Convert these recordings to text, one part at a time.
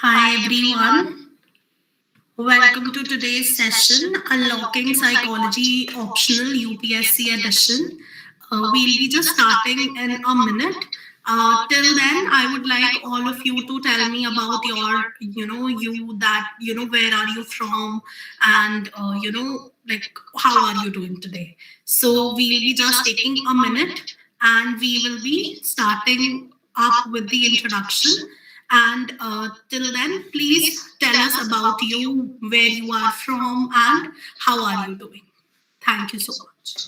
Hi everyone, welcome to today's session Unlocking Psychology Optional UPSC Edition. We'll be just starting in a minute. Till then, I would like all of you to tell me about where are you from, and like, how are you doing today? So, we'll be just taking a minute and we will be starting up with the introduction. And till then, please tell us about you, where you are from, and how are you doing. Thank you so much.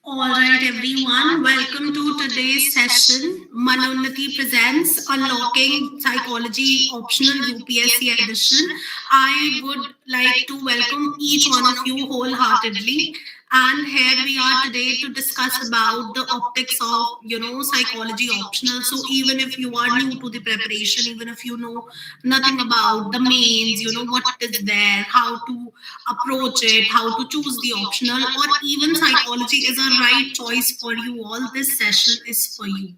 All right, everyone, welcome to today's session. Manonati presents Unlocking Psychology Optional UPSC Edition. I would like to welcome each one of you wholeheartedly. And here we are today to discuss about the optics of, psychology optional. So even if you are new to the preparation, even if you know nothing about the mains, what is there, how to approach it, how to choose the optional, or even psychology is a right choice for you all, this session is for you.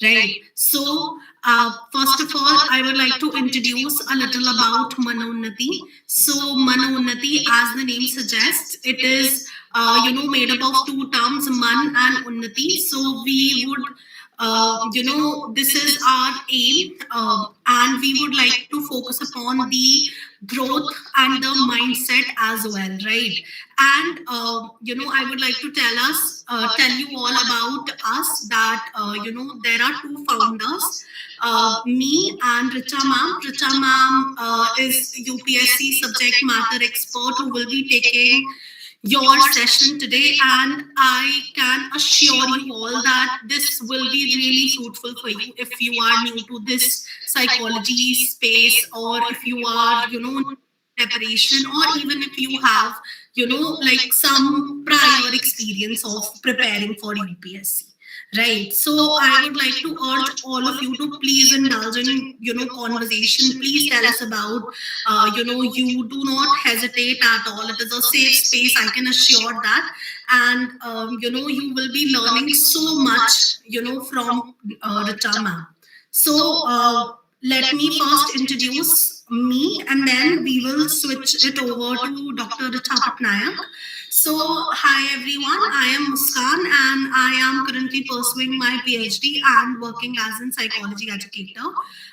Right. So, first of all, I would like to introduce a little about Manonati. So, Manonati, as the name suggests, it is made up of two terms, Man and Unnati. So, we would this is our aim, and we would like to focus upon the growth and the mindset as well, right? And I would like to tell you all about us, that there are two founders, me and Richa ma'am. Richa ma'am is UPSC subject matter expert who will be taking your session today, and I can assure you all that this will be really fruitful for you if you are new to this psychology space, or if you are preparation, or even if you have like some prior experience of preparing for UPSC. Right. So I would like to urge all of you to please indulge in, conversation. Please tell us about, you do not hesitate at all. It is a safe space, I can assure that. And, you will be learning so much, from Richa ma'am. So, let me first introduce me, and then we will switch it over to Dr. Richa Patnaik. So, hi everyone, I am Muskan, and I am currently pursuing my PhD and working as a psychology educator.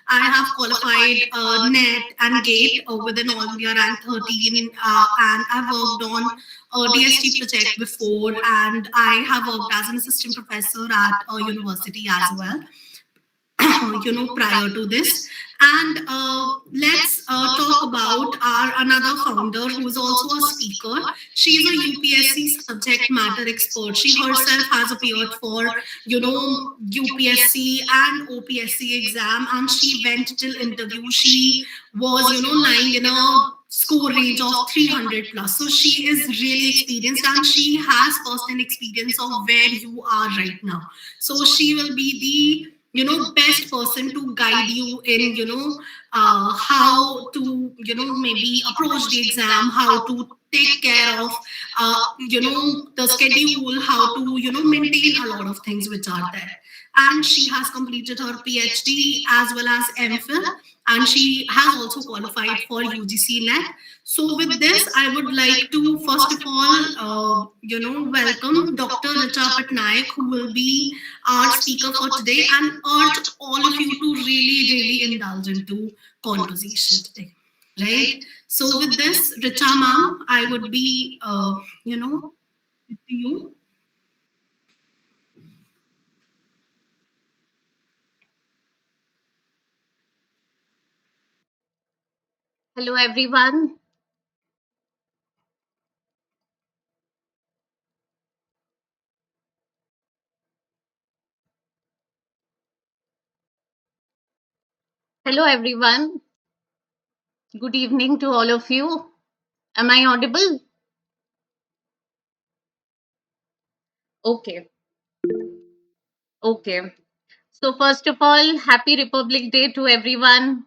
I have qualified NET and GATE within all India rank 13, and I've worked on a DST project before, and I have worked as an assistant professor at a university as well. Prior to this, and let's talk about our another founder who is also a speaker. She's a UPSC subject matter expert. She herself has appeared for UPSC and OPSC exam, and she went till interview. She was lying in a score range of 300 plus. So she is really experienced, and she has first-hand experience of where you are right now. So she will be the best person to guide you in how to maybe approach the exam, how to take care of the schedule, how to maintain a lot of things which are there. And she has completed her PhD as well as MPhil, and she has also qualified for UGC NET. So with this, I would like to first of all welcome Dr. Richa Patnaik, who will be our speaker for today, and urge all of you to really indulge into conversation today, right? So with this, Richa ma'am, I would be to you. Hello, everyone. Hello, everyone. Good evening to all of you. Am I audible? Okay. Okay. So, first of all, happy Republic Day to everyone.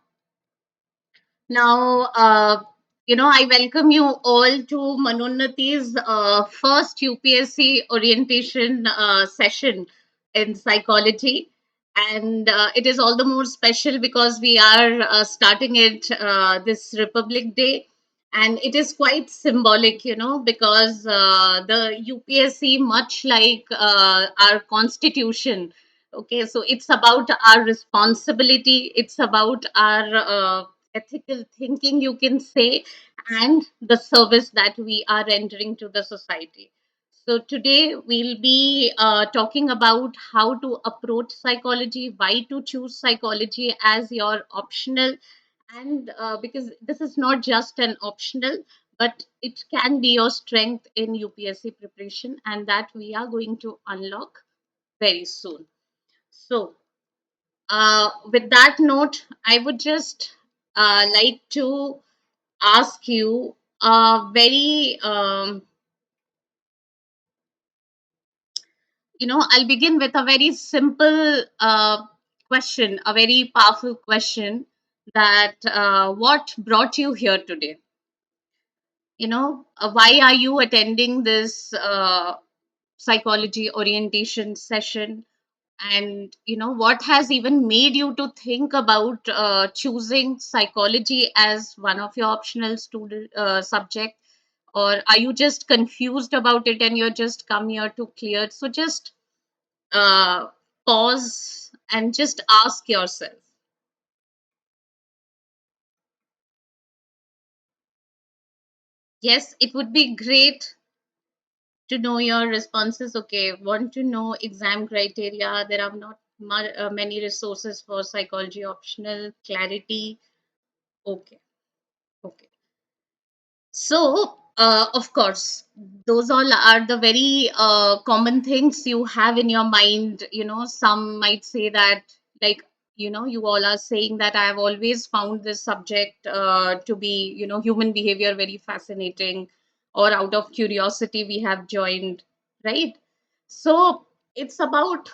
Now, I welcome you all to Manonnati's first UPSC orientation session in psychology. And it is all the more special because we are starting it this Republic Day. And it is quite symbolic, because the UPSC, much like our constitution, okay, so it's about our responsibility, it's about our ethical thinking, you can say, and the service that we are rendering to the society. So today we'll be talking about how to approach psychology, why to choose psychology as your optional, and because this is not just an optional, but it can be your strength in UPSC preparation, and that we are going to unlock very soon. So, with that note, I would just like to ask you a very, I'll begin with a very simple question, a very powerful question, that what brought you here today? Why are you attending this psychology orientation session? And what has even made you to think about choosing psychology as one of your optional student subject, or are you just confused about it and you're just come here to clear? So just uh, pause and just ask yourself. Yes, it would be great to know your responses. Okay, want to know exam criteria? There are not many resources for psychology optional. Clarity. Okay, okay. So, of course, those all are the very common things you have in your mind. Some might say that, like, you all are saying that I have always found this subject to be, human behavior very fascinating, or out of curiosity, we have joined, right? So, it's about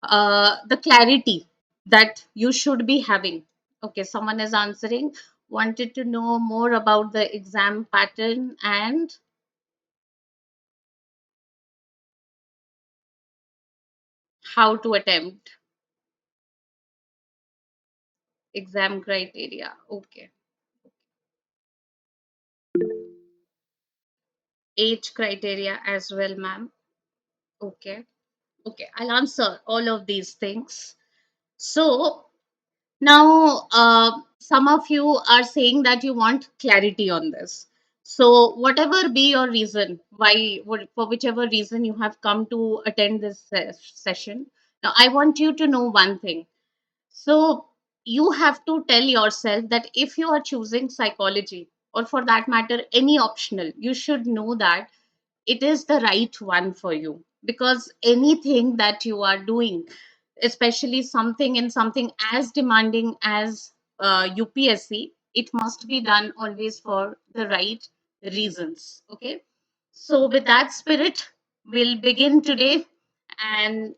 the clarity that you should be having. Okay, someone is answering, wanted to know more about the exam pattern and how to attempt exam criteria. Okay, age criteria as well, ma'am. Okay, okay, I'll answer all of these things. So, now, some of you are saying that you want clarity on this. So, whatever be your reason, for whichever reason you have come to attend this session, now I want you to know one thing. So, you have to tell yourself that if you are choosing psychology, or for that matter, any optional, you should know that it is the right one for you, because anything that you are doing, especially something in something as demanding as UPSC, it must be done always for the right reasons. Okay, so with that spirit, we'll begin today. And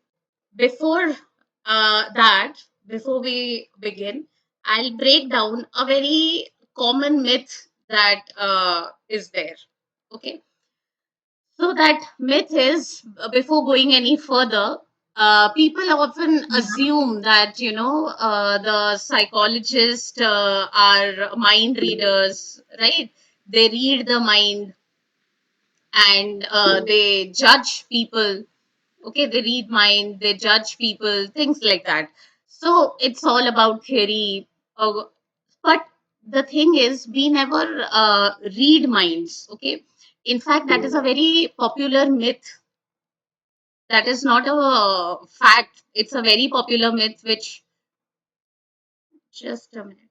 before that, before we begin, I'll break down a very common myth that is there. Okay, so that myth is, before going any further, people often Yeah. assume that, the psychologists are mind readers, right? They read the mind, and they judge people. Okay, they read mind, they judge people, things like that. So it's all about theory. But the thing is, we never read minds. Okay, in fact, that is a very popular myth. That is not a fact. It's a very popular myth, which, just a minute.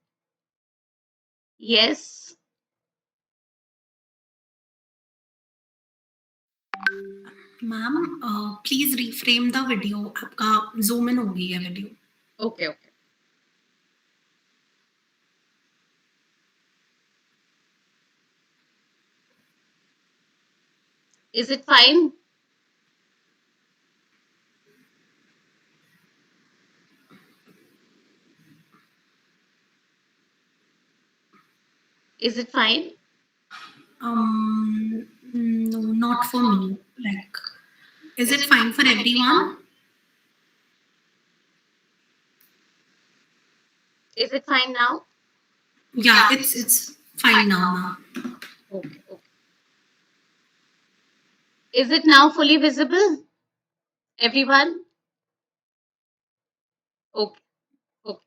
Yes. Ma'am please reframe the video. आपका zoom in हो गई है video. Okay, okay. Is it fine? Is it fine? No, not for me. Like, is it fine for everyone? Is it fine now? Yeah, it's fine now, ma'am. Okay, okay. Is it now fully visible, everyone? Okay, okay.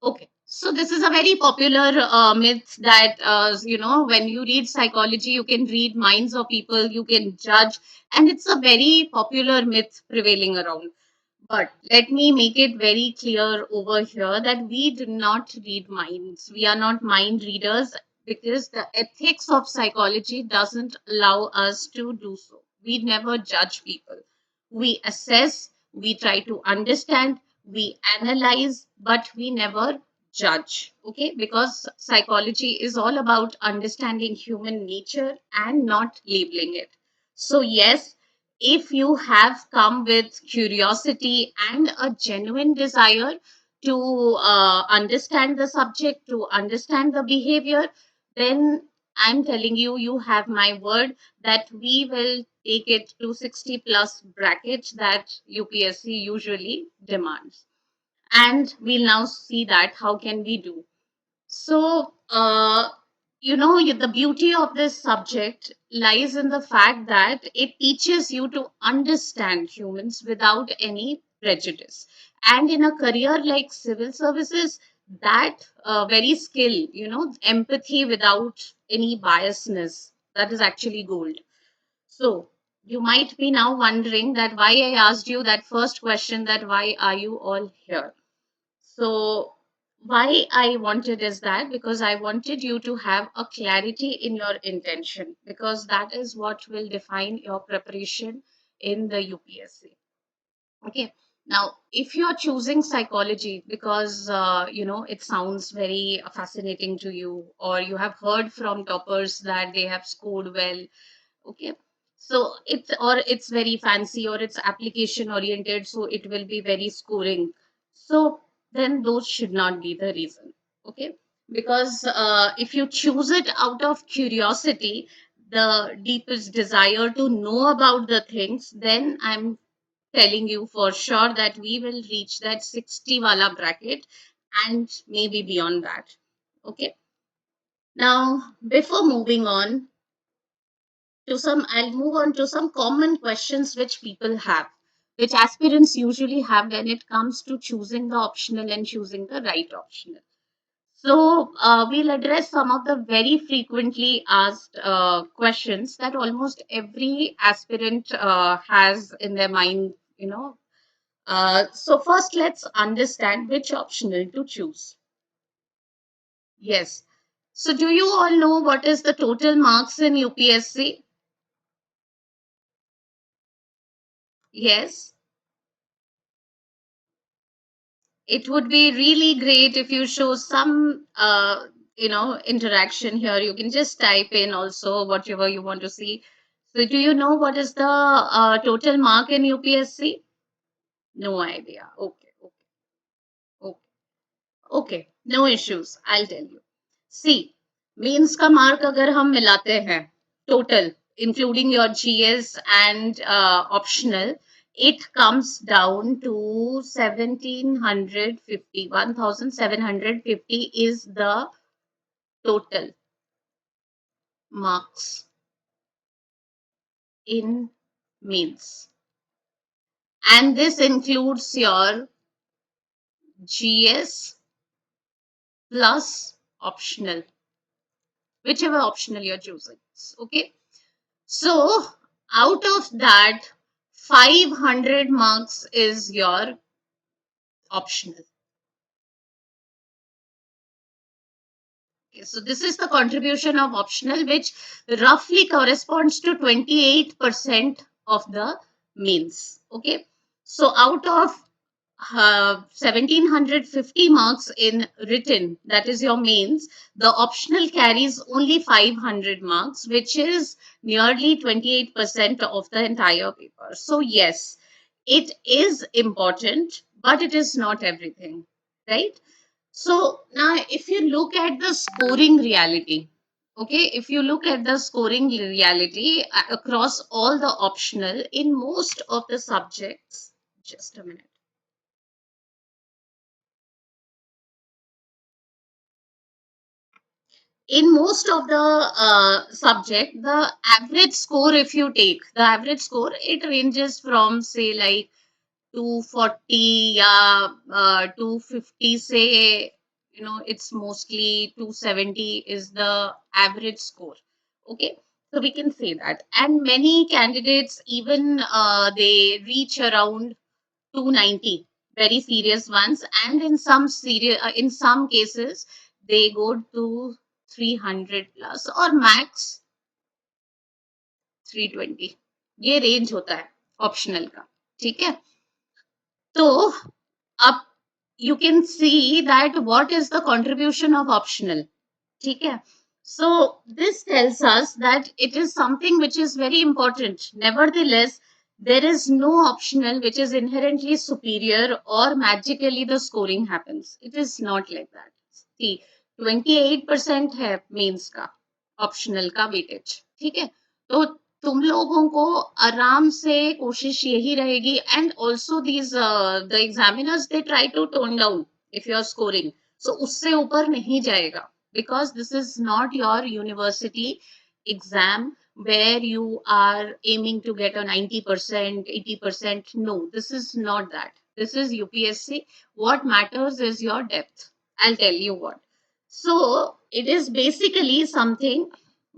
Okay, so this is a very popular myth that, when you read psychology, you can read minds of people, you can judge, and it's a very popular myth prevailing around. But let me make it very clear over here that we do not read minds. We are not mind readers, because the ethics of psychology doesn't allow us to do so. We never judge people. We assess, we try to understand, we analyze, but we never judge. Okay, because psychology is all about understanding human nature and not labeling it. So, yes, if you have come with curiosity and a genuine desire to understand the subject, to understand the behavior, then I'm telling you, you have my word that we will take it to 60 plus bracket that UPSC usually demands. And we'll now see that how can we do. So, the beauty of this subject lies in the fact that it teaches you to understand humans without any prejudice. And in a career like civil services, that very skill, empathy without any biasness, that is actually gold. So, you might be now wondering that why I asked you that first question, that why are you all here? So, why I wanted is that because I wanted you to have a clarity in your intention, because that is what will define your preparation in the UPSC. Okay. Now, if you're choosing psychology because it sounds very fascinating to you, or you have heard from toppers that they have scored well. Okay, so it's very fancy, or it's application oriented, so it will be very scoring. So then those should not be the reason. Okay, because if you choose it out of curiosity, the deepest desire to know about the things, then I'm telling you for sure that we will reach that 60 wala bracket, and maybe beyond that. Okay, now before moving on to some, I'll move on to some common questions which people have, which aspirants usually have when it comes to choosing the optional and choosing the right optional. So, we'll address some of the very frequently asked questions that almost every aspirant has in their mind. So, first, let's understand which optional to choose. Yes. So, do you all know what is the total marks in UPSC? Yes. It would be really great if you show some interaction here. You can just type in also whatever you want to see. So do you know what is the total mark in UPSC? No idea. Okay, okay, okay. Okay, no issues, I'll tell you. See, means का mark अगर हम मिलाते हैं total including your GS and optional, it comes down to 1750. 1750 is the total marks in means, and this includes your GS plus optional, whichever optional you're choosing. Okay, so out of that, 500 marks is your optional. Okay, so this is the contribution of optional, which roughly corresponds to 28% of the means. Okay, so out of 1750 marks in written, that is your mains, the optional carries only 500 marks, which is nearly 28% of the entire paper. So yes, it is important, but it is not everything, right? So now if you look at the scoring reality, okay, if you look at the scoring reality across all the optional in most of the subjects, just a minute. In most of the subject, the average score, if you take the average score, it ranges from say like 240, yeah, 250, say, you know, it's mostly 270 is the average score. Okay, so we can say that. And many candidates even they reach around 290, very serious ones, and in some serious in some cases they go to 300 plus or max 320. ये range होता है optional का, ठीक है? तो अब you can see that what is the contribution of optional. Okay. So this tells us that it is something which is very important. Nevertheless, there is no optional which is inherently superior or magically the scoring happens. It is not like that. See, 28% है means का optional का weightage. ठीक है? तो तुम लोगों को आराम से कोशिश यही रहेगी, and also these the examiners they try to tone down if you are scoring. So उससे ऊपर नहीं जाएगा, because this is not your university exam where you are aiming to get a 90%, 80%. No, this is not that. This is UPSC. What matters is your depth. I'll tell you what. So it is basically something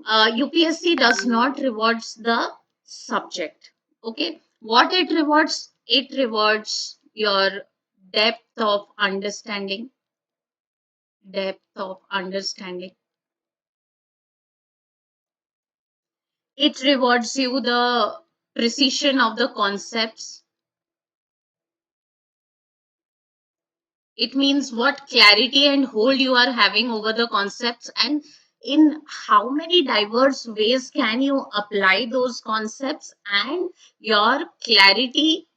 UPSC does not rewards the subject. Okay. What it rewards? It rewards your depth of understanding, depth of understanding. It rewards you the precision of the concepts. It means what clarity and hold you are having over the concepts, and in how many diverse ways can you apply those concepts, and your clarity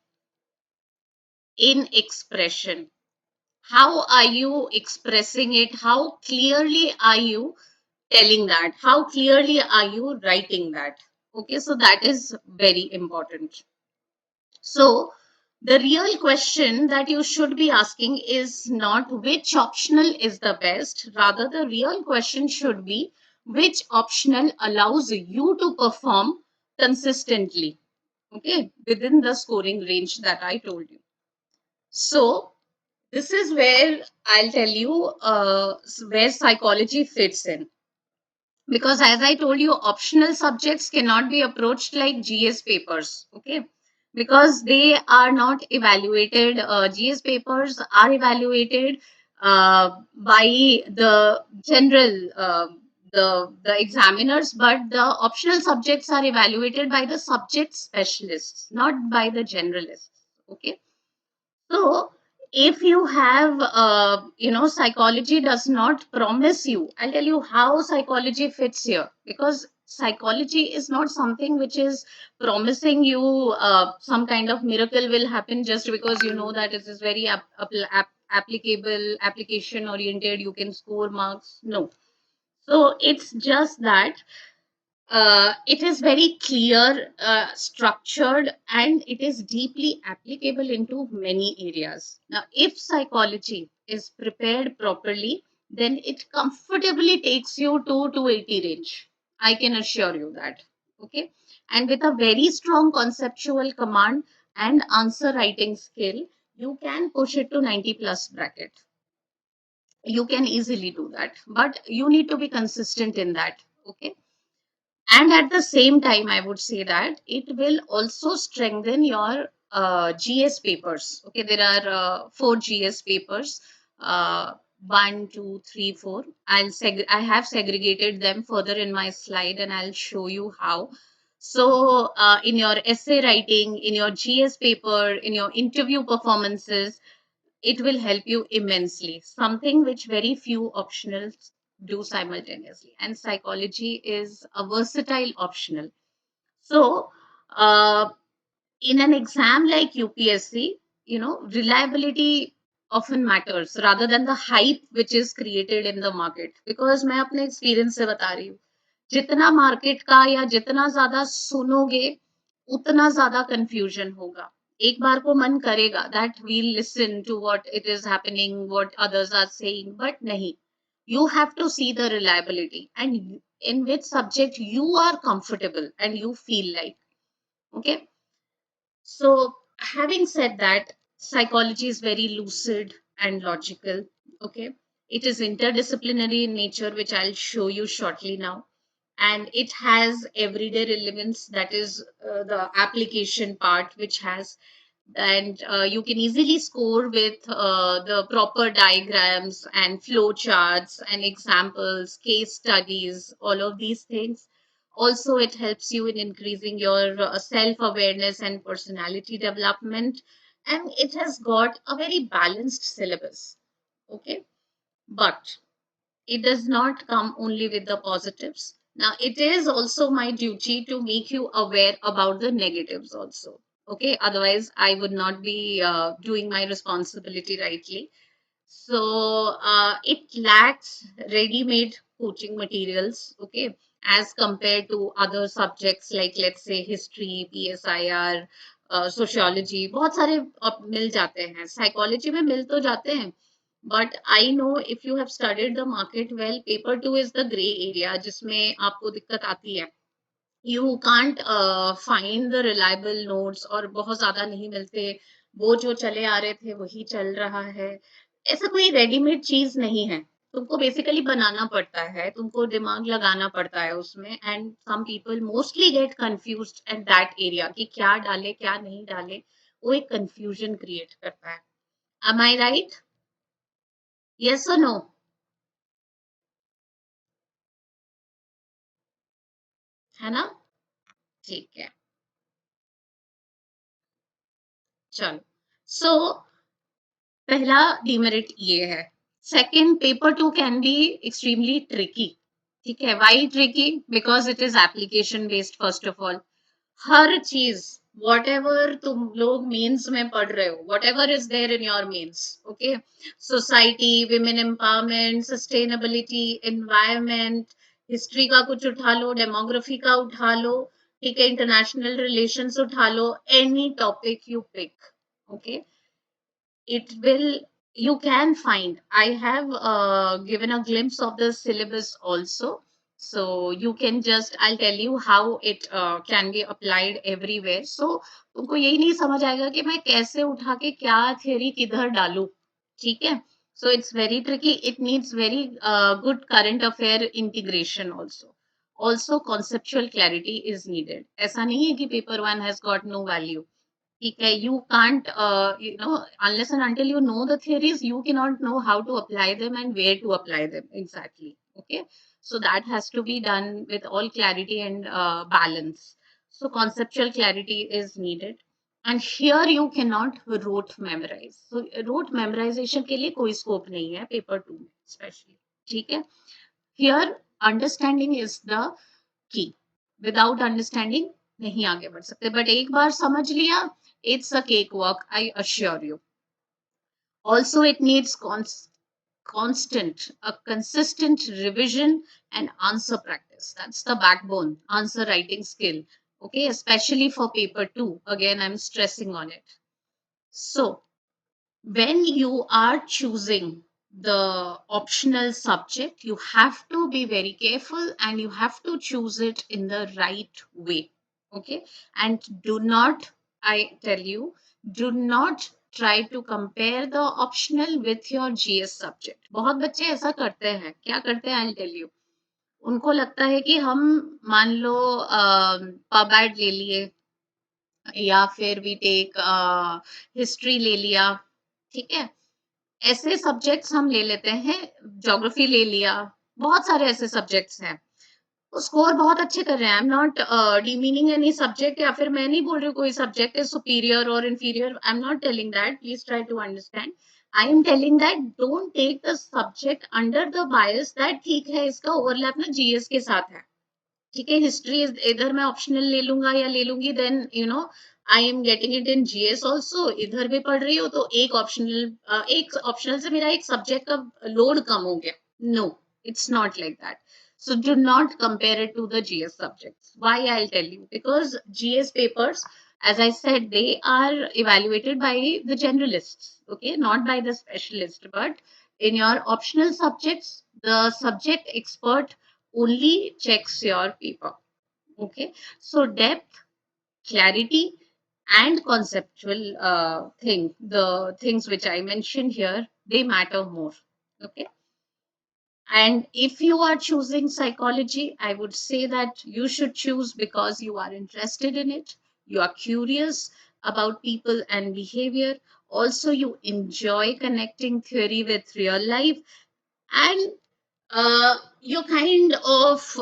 in expression. How are you expressing it? How clearly are you telling that? How clearly are you writing that? Okay, so that is very important. So, the real question that you should be asking is not which optional is the best. Rather, the real question should be which optional allows you to perform consistently, okay, within the scoring range that I told you. So, this is where I'll tell you where psychology fits in. Because as I told you, optional subjects cannot be approached like GS papers, okay? Because they are not evaluated. GS papers are evaluated by the general, the examiners, but the optional subjects are evaluated by the subject specialists, not by the generalists, okay? So, if you have, psychology does not promise you. I'll tell you how psychology fits here, because psychology is not something which is promising you some kind of miracle will happen just because you know that it is very applicable, application oriented, you can score marks. No. So it's just that it is very clear, structured, and it is deeply applicable into many areas. Now, if psychology is prepared properly, then it comfortably takes you to 280 range. I can assure you that. Okay. And with a very strong conceptual command and answer writing skill, you can push it to 90 plus bracket. You can easily do that, but you need to be consistent in that. Okay. And at the same time, I would say that it will also strengthen your GS papers. Okay, there are four GS papers. One, two, three, four. I have segregated them further in my slide, and I'll show you how. So, in your essay writing, in your GS paper, in your interview performances, it will help you immensely. Something which very few optionals do simultaneously. And psychology is a versatile optional. So, in an exam like UPSC, reliability often matters rather than the hype which is created in the market. Because मैं अपने experience से बता रही हूँ, जितना market का या जितना ज्यादा सुनोगे उतना ज्यादा कंफ्यूजन होगा. एक बार को मन करेगा that we'll listen to what it is happening, what others are saying, but नहीं. You have to see the reliability and in which subject you are comfortable and you feel like. Okay. So, having said that, psychology is very lucid and logical. Okay. It is interdisciplinary in nature, which I'll show you shortly now. And it has everyday relevance, that is the application part, which has, and you can easily score with the proper diagrams and flow charts and examples, case studies, all of these things. Also, it helps you in increasing your self awareness and personality development. And it has got a very balanced syllabus. Okay. But it does not come only with the positives. Now, it is also my duty to make you aware about the negatives also. Okay. Otherwise, I would not be doing my responsibility rightly. So it lacks ready-made coaching materials, okay, as compared to other subjects like let's say history, PSIR, sociology. बहुत सारे मिल जाते हैं. Psychology में मिल तो जाते हैं. But I know if you have studied the market well, paper two is the gray area जिसमें आपको दिक्कत आती है. You can't find the reliable notes और बहुत ज्यादा नहीं मिलते. वो जो चले आ रहे थे वही चल रहा है. ऐसा कोई रेडीमेड चीज नहीं है. तुमको बेसिकली बनाना पड़ता है, तुमको दिमाग लगाना पड़ता है उसमें. And some people mostly get confused at that area कि क्या डाले क्या नहीं डाले. वो एक कंफ्यूजन क्रिएट करता है. एम आई राइट? यस और नो? है ना? ठीक है. चलो. सो पहला डिमेरिट ये है. Second, paper two can be extremely tricky. ठीक है. Why tricky? Because it is application based. First of all, हर चीज वॉट एवर तुम लोग मेंस में पढ़ रहे हो, whatever is there in your mains, okay, society, women empowerment, sustainability, environment, history का कुछ उठा लो, डेमोग्राफी का उठा लो, ठीक है, इंटरनेशनल रिलेशंस उठा लो, any topic you pick, okay, it will, you can find, I have given a glimpse of the syllabus also, so you can just, I'll tell you how it can be applied everywhere. So तुमको यही नहीं समझ आएगा कि मैं कैसे उठा के क्या theory किधर डालूं. ठीक है. So it's very tricky. It needs very good current affair integration also. Also conceptual clarity is needed. ऐसा नहीं है कि paper one has got no value. Okay, you can't, unless and until you know the theories, you cannot know how to apply them and where to apply them exactly. Okay, so that has to be done with all clarity and balance. So conceptual clarity is needed, and here you cannot rote memorize. So rote memorization के लिए कोई scope नहीं है paper two में, especially. ठीक है. Here understanding is the key. Without understanding नहीं आगे बढ़ सकते. But एक बार समझ लिया, it's a cakewalk, I assure you. Also, it needs constant, a consistent revision and answer practice. That's the backbone, answer writing skill. Okay, especially for paper 2. Again, I'm stressing on it. So, when you are choosing the optional subject, you have to be very careful and you have to choose it in the right way. Okay, and do not, I tell you, do not try to compare the optional with your GS subject. बहुत बच्चे ऐसा करते हैं, क्या करते हैं, I'll tell you. उनको लगता है कि हम मान लो पब एड ले लिए या फिर वी टेक हिस्ट्री ले लिया, ठीक है, ऐसे सब्जेक्ट्स हम ले लेते हैं, ज्योग्राफी ले लिया, बहुत सारे ऐसे सब्जेक्ट्स हैं, तो स्कोर बहुत अच्छे कर रहे हैं। I am not demeaning any subject, या फिर मैं नहीं बोल रही हूँ कोई सब्जेक्ट इज सुपीरियर और inferior, I am not telling that, please try to understand. I am telling that don't take the subject under the bias that ठीक है इसका ओवरलैप ना जीएस के साथ है, ठीक है, हिस्ट्री इधर मैं ऑप्शनल ले लूंगा या ले लूंगी, then you know I am getting it in GS also, इधर भी पढ़ रही हो तो एक ऑप्शनल से मेरा एक सब्जेक्ट का लोड कम हो गया। No, it's not like that. So do not compare it to the GS subjects. Why? I'll tell you. Because GS papers, as I said, they are evaluated by the generalists, okay, not by the specialist. But in your optional subjects, the subject expert only checks your paper. Okay, so depth, clarity, and conceptual the things which I mentioned here, they matter more. Okay, and if you are choosing psychology, I would say that you should choose because you are interested in it, you are curious about people and behavior, also you enjoy connecting theory with real life, and you're kind of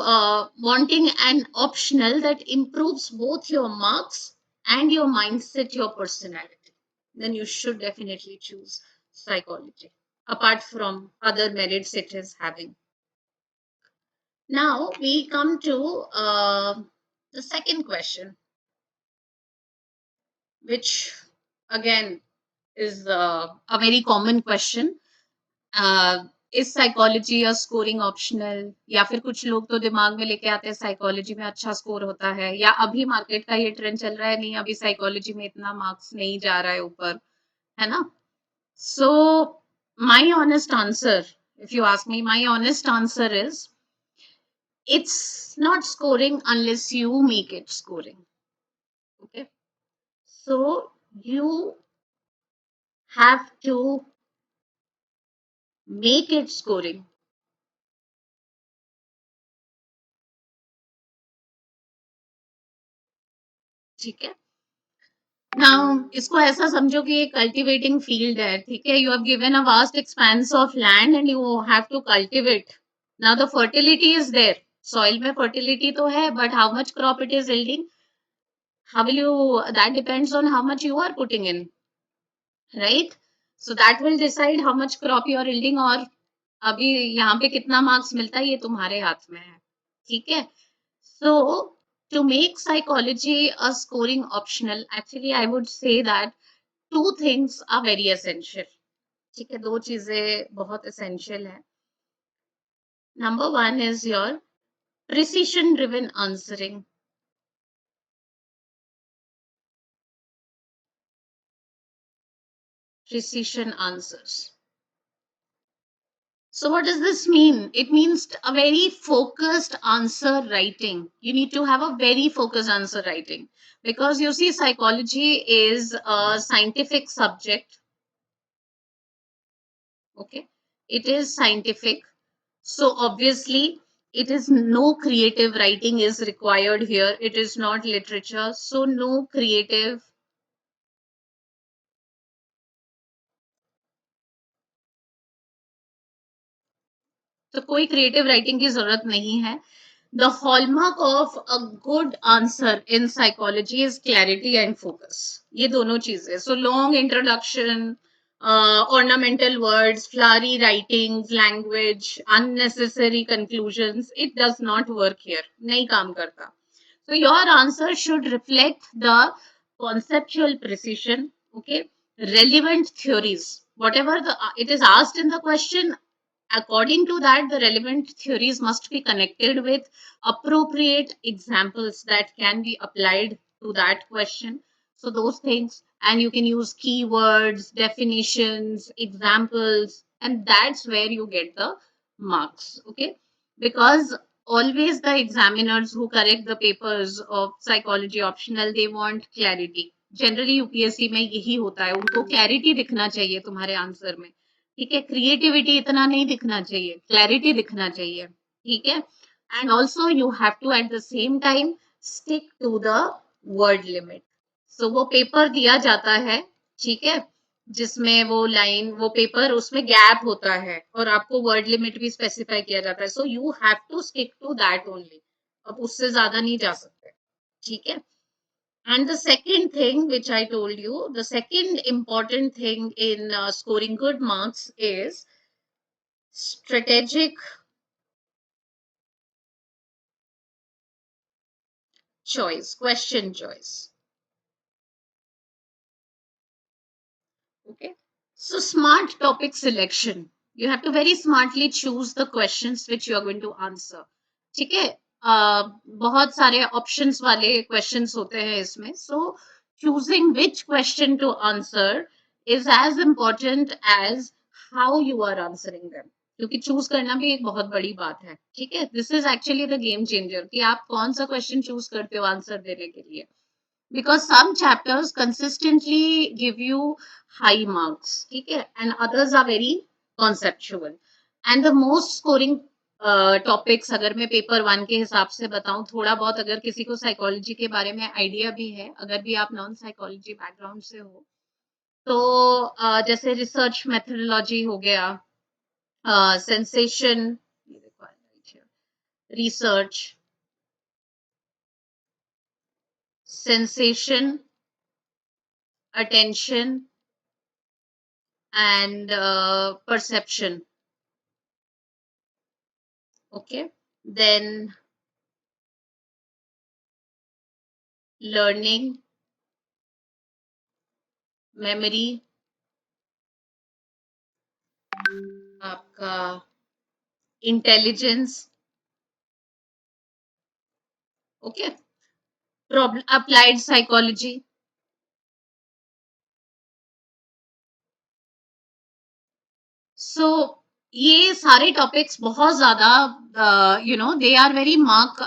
wanting an optional that improves both your marks and your mindset, your personality, then you should definitely choose psychology, apart from other merits it is having. Now we come to the second question, which again is a very common question. Is psychology या scoring optional, या फिर कुछ लोग तो दिमाग में लेके आते हैं साइकोलॉजी में अच्छा स्कोर होता है, या अभी मार्केट का ये ट्रेंड चल रहा है, नहीं अभी साइकोलॉजी में इतना मार्क्स नहीं जा रहा है ऊपर, है ना? So my honest answer, if you ask me, my honest answer is it's not scoring unless you make it scoring. Okay, so you have to make it scoring. ठीक है, now इसको ऐसा समझो कि ये कल्टिवेटिंग फील्ड है, ठीक है, you have given a vast expanse of land and you have to cultivate. Now the fertility is there, soil में fertility तो है, but how much crop it is yielding, how will you, that depends on how much you are putting in, right? So that will decide how much crop you are yielding, और अभी यहाँ पे कितना marks मिलता है ये तुम्हारे हाथ में है, ठीक है? So to make psychology a scoring optional, actually I would say that two things are very essential. ठीक है, दो चीजें बहुत essential है. Number one is your precision driven answering. Precision answers. So what does this mean? It means a very focused answer writing. You need to have a very focused answer writing, because you see psychology is a scientific subject. Okay, it is scientific. So obviously it is no creative writing is required here. It is not literature. So no creative. तो कोई creative writing की जरूरत नहीं है. The hallmark of a good answer in psychology is clarity and focus. ये दोनों चीजें. So long introduction, ornamental words, flowery writings, language, unnecessary conclusions, it does not work here. नहीं काम करता. So your answer should reflect the conceptual precision, okay, relevant theories. whatever it is asked in the question, according to that, the relevant theories must be connected with appropriate examples that can be applied to that question. So, those things, and you can use keywords, definitions, examples, and that's where you get the marks. Okay, because always the examiners who correct the papers of psychology optional, they want clarity. Generally UPSC में यही होता है, उनको clarity दिखना चाहिए तुम्हारे answer में. ठीक है, क्रिएटिविटी इतना नहीं दिखना चाहिए, क्लैरिटी दिखना चाहिए. ठीक है, and also you have to at the same time stick to the word limit. So वो पेपर दिया जाता है, ठीक है, जिसमें वो लाइन, वो पेपर, उसमें गैप होता है और आपको वर्ड लिमिट भी स्पेसिफाई किया जाता है. So you have to stick to that only. अब उससे ज्यादा नहीं जा सकते. ठीक है. And the second thing which I told you, the second important thing in scoring good marks is strategic choice, question choice. Okay. So, smart topic selection. You have to very smartly choose the questions which you are going to answer. ठीक है. बहुत सारे options वाले questions होते हैं इसमें. So, choosing which question to answer is as important as how you are answering them. क्योंकि choose करना भी एक बहुत बड़ी बात है. ठीक है. This is actually the game changer कि आप कौन सा question choose करते हो आंसर देने के लिए. Because some chapters consistently give you high marks, okay, and others are very conceptual. And the most scoring topics, अगर मैं पेपर वन के हिसाब से बताऊं, थोड़ा बहुत अगर किसी को साइकोलॉजी के बारे में आइडिया भी है, अगर भी आप नॉन साइकोलॉजी बैकग्राउंड से हो, तो जैसे रिसर्च मेथडोलॉजी हो गया, sensation, research, sensation, attention, and perception. Okay. Then learning, memory, आपका intelligence. Okay. Problem applied psychology. So ये सारे टॉपिक्स बहुत ज्यादा they are very mark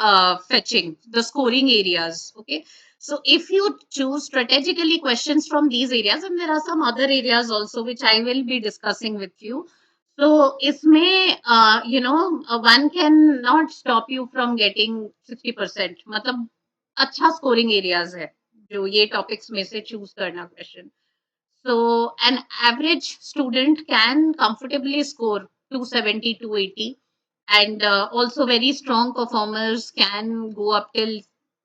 fetching, the scoring areas. Okay, so if you choose strategically questions from these areas, and there are some other areas also which I will be discussing with you. So इसमें one can not stop you from getting 60%. मतलब अच्छा scoring areas है जो ये topics में से choose करना question. So an average student can comfortably score 270, 280, and also very strong performers can go up till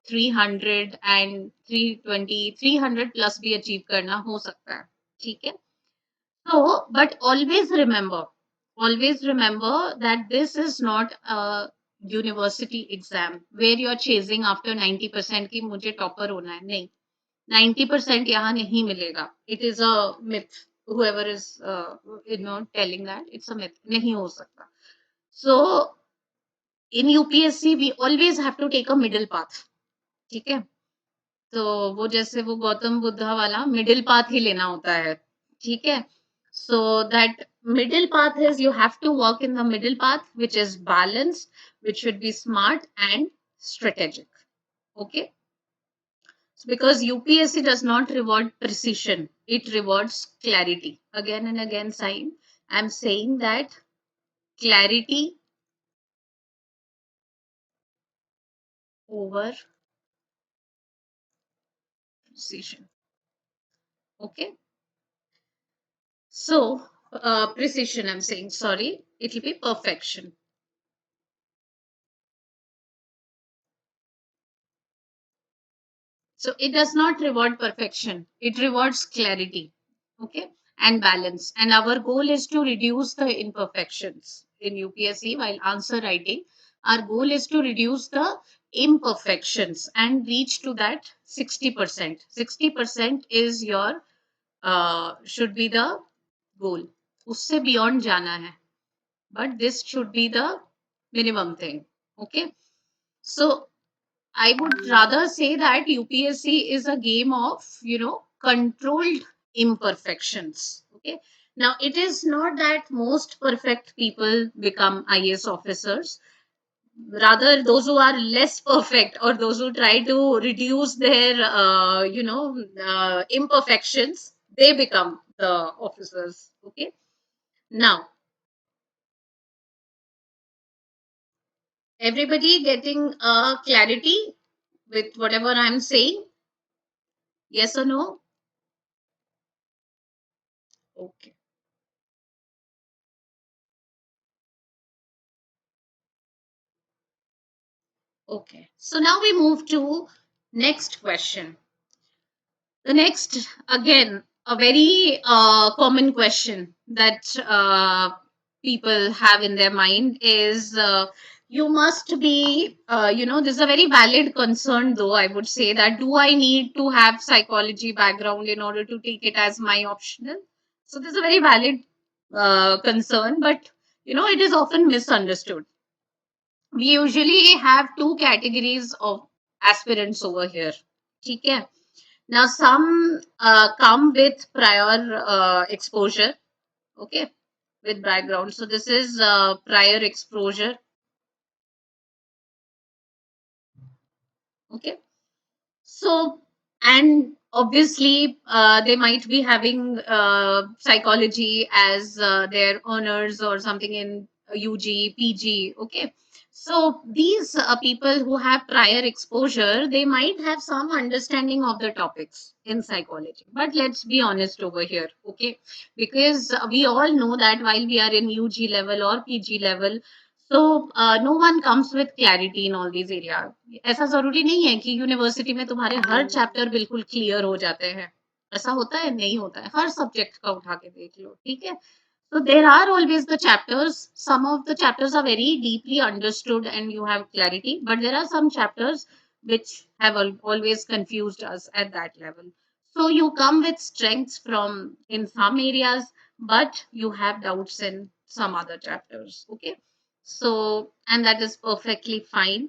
300 and 320, 300 plus भी achieve करना हो सकता है. ठीक है. So, but always remember that this is not a university exam where you are chasing after 90% की मुझे topper होना है. नहीं, 90% यहाँ नहीं मिलेगा. It is a myth. Whoever is telling that, it's a myth. नहीं हो सकता. So in UPSC we always have to take a middle path. ठीक है. तो वो जैसे वो गौतम बुद्धा वाला मिडिल पाथ ही लेना होता है. ठीक है. So that middle path is you have to work in the middle path, which is balanced, which should be smart and strategic. Okay. Because UPSC does not reward precision, it rewards clarity. Again and again, I'm saying that clarity over precision. Okay. So, precision, I'm saying, sorry, it will be perfection. So, it does not reward perfection, it rewards clarity. Okay. And balance. And our goal is to reduce the imperfections in UPSC while answer writing. Our goal is to reduce the imperfections and reach to that 60%. 60% is your should be the goal. उससे beyond जाना है. But this should be the minimum thing. Okay. So I would rather say that UPSC is a game of, controlled imperfections. Okay. Now, it is not that most perfect people become IAS officers. Rather, those who are less perfect or those who try to reduce their, imperfections, they become the officers. Okay. Now, everybody getting clarity with whatever I'm saying? Yes or no? Okay. Okay. So now we move to next question. The next, again, a very common question that people have in their mind is you must be, this is a very valid concern, though, I would say that do I need to have psychology background in order to take it as my optional? So this is a very valid concern, but, it is often misunderstood. We usually have two categories of aspirants over here. Okay. Now, some come with prior exposure, okay, with background. So, this is prior exposure, okay. So, and obviously, they might be having psychology as their honors or something in UG, PG. Okay. So, these people who have prior exposure, they might have some understanding of the topics in psychology. But let's be honest over here. Okay. Because we all know that while we are in UG level or PG level, so no one comes with clarity in all these areas. ऐसा जरूरी नहीं है कि university में तुम्हारे हर chapter बिल्कुल clear हो जाते हैं. ऐसा होता है? नहीं होता है. हर सब्जेक्ट का उठा के देख लो. ठीक है. So there are always the chapters. Some of the chapters are very deeply understood and you have clarity, but there are some chapters which have always confused us at that level. So you come with strengths from in some areas, but you have doubts in some other chapters. Okay. So, and that is perfectly fine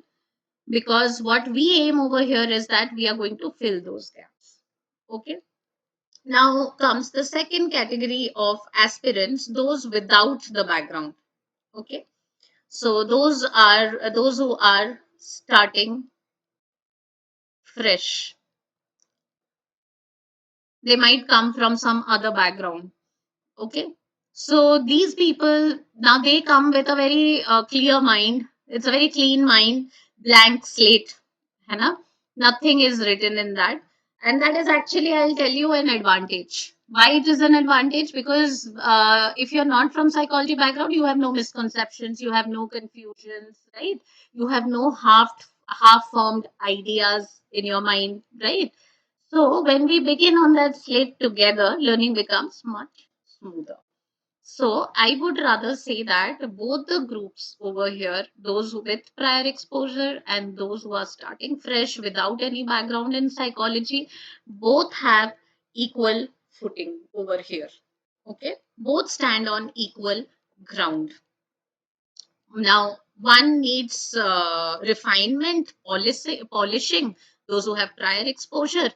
because what we aim over here is that we are going to fill those gaps. Okay. Now comes the second category of aspirants, those without the background. Okay. So those are those who are starting fresh. They might come from some other background. Okay. So these people now they come with a very clear mind. It's a very clean mind, blank slate. है ना? Nothing is written in that. And that is actually, I'll tell you, an advantage. Why it is an advantage? Because if you're not from psychology background, you have no misconceptions, you have no confusions, right? You have no half formed ideas in your mind, right? So when we begin on that slate together, learning becomes much smoother. So I would rather say that both the groups over here, those with prior exposure and those who are starting fresh without any background in psychology, both have equal footing over here. Okay, both stand on equal ground. Now, one needs refinement, polishing, those who have prior exposure,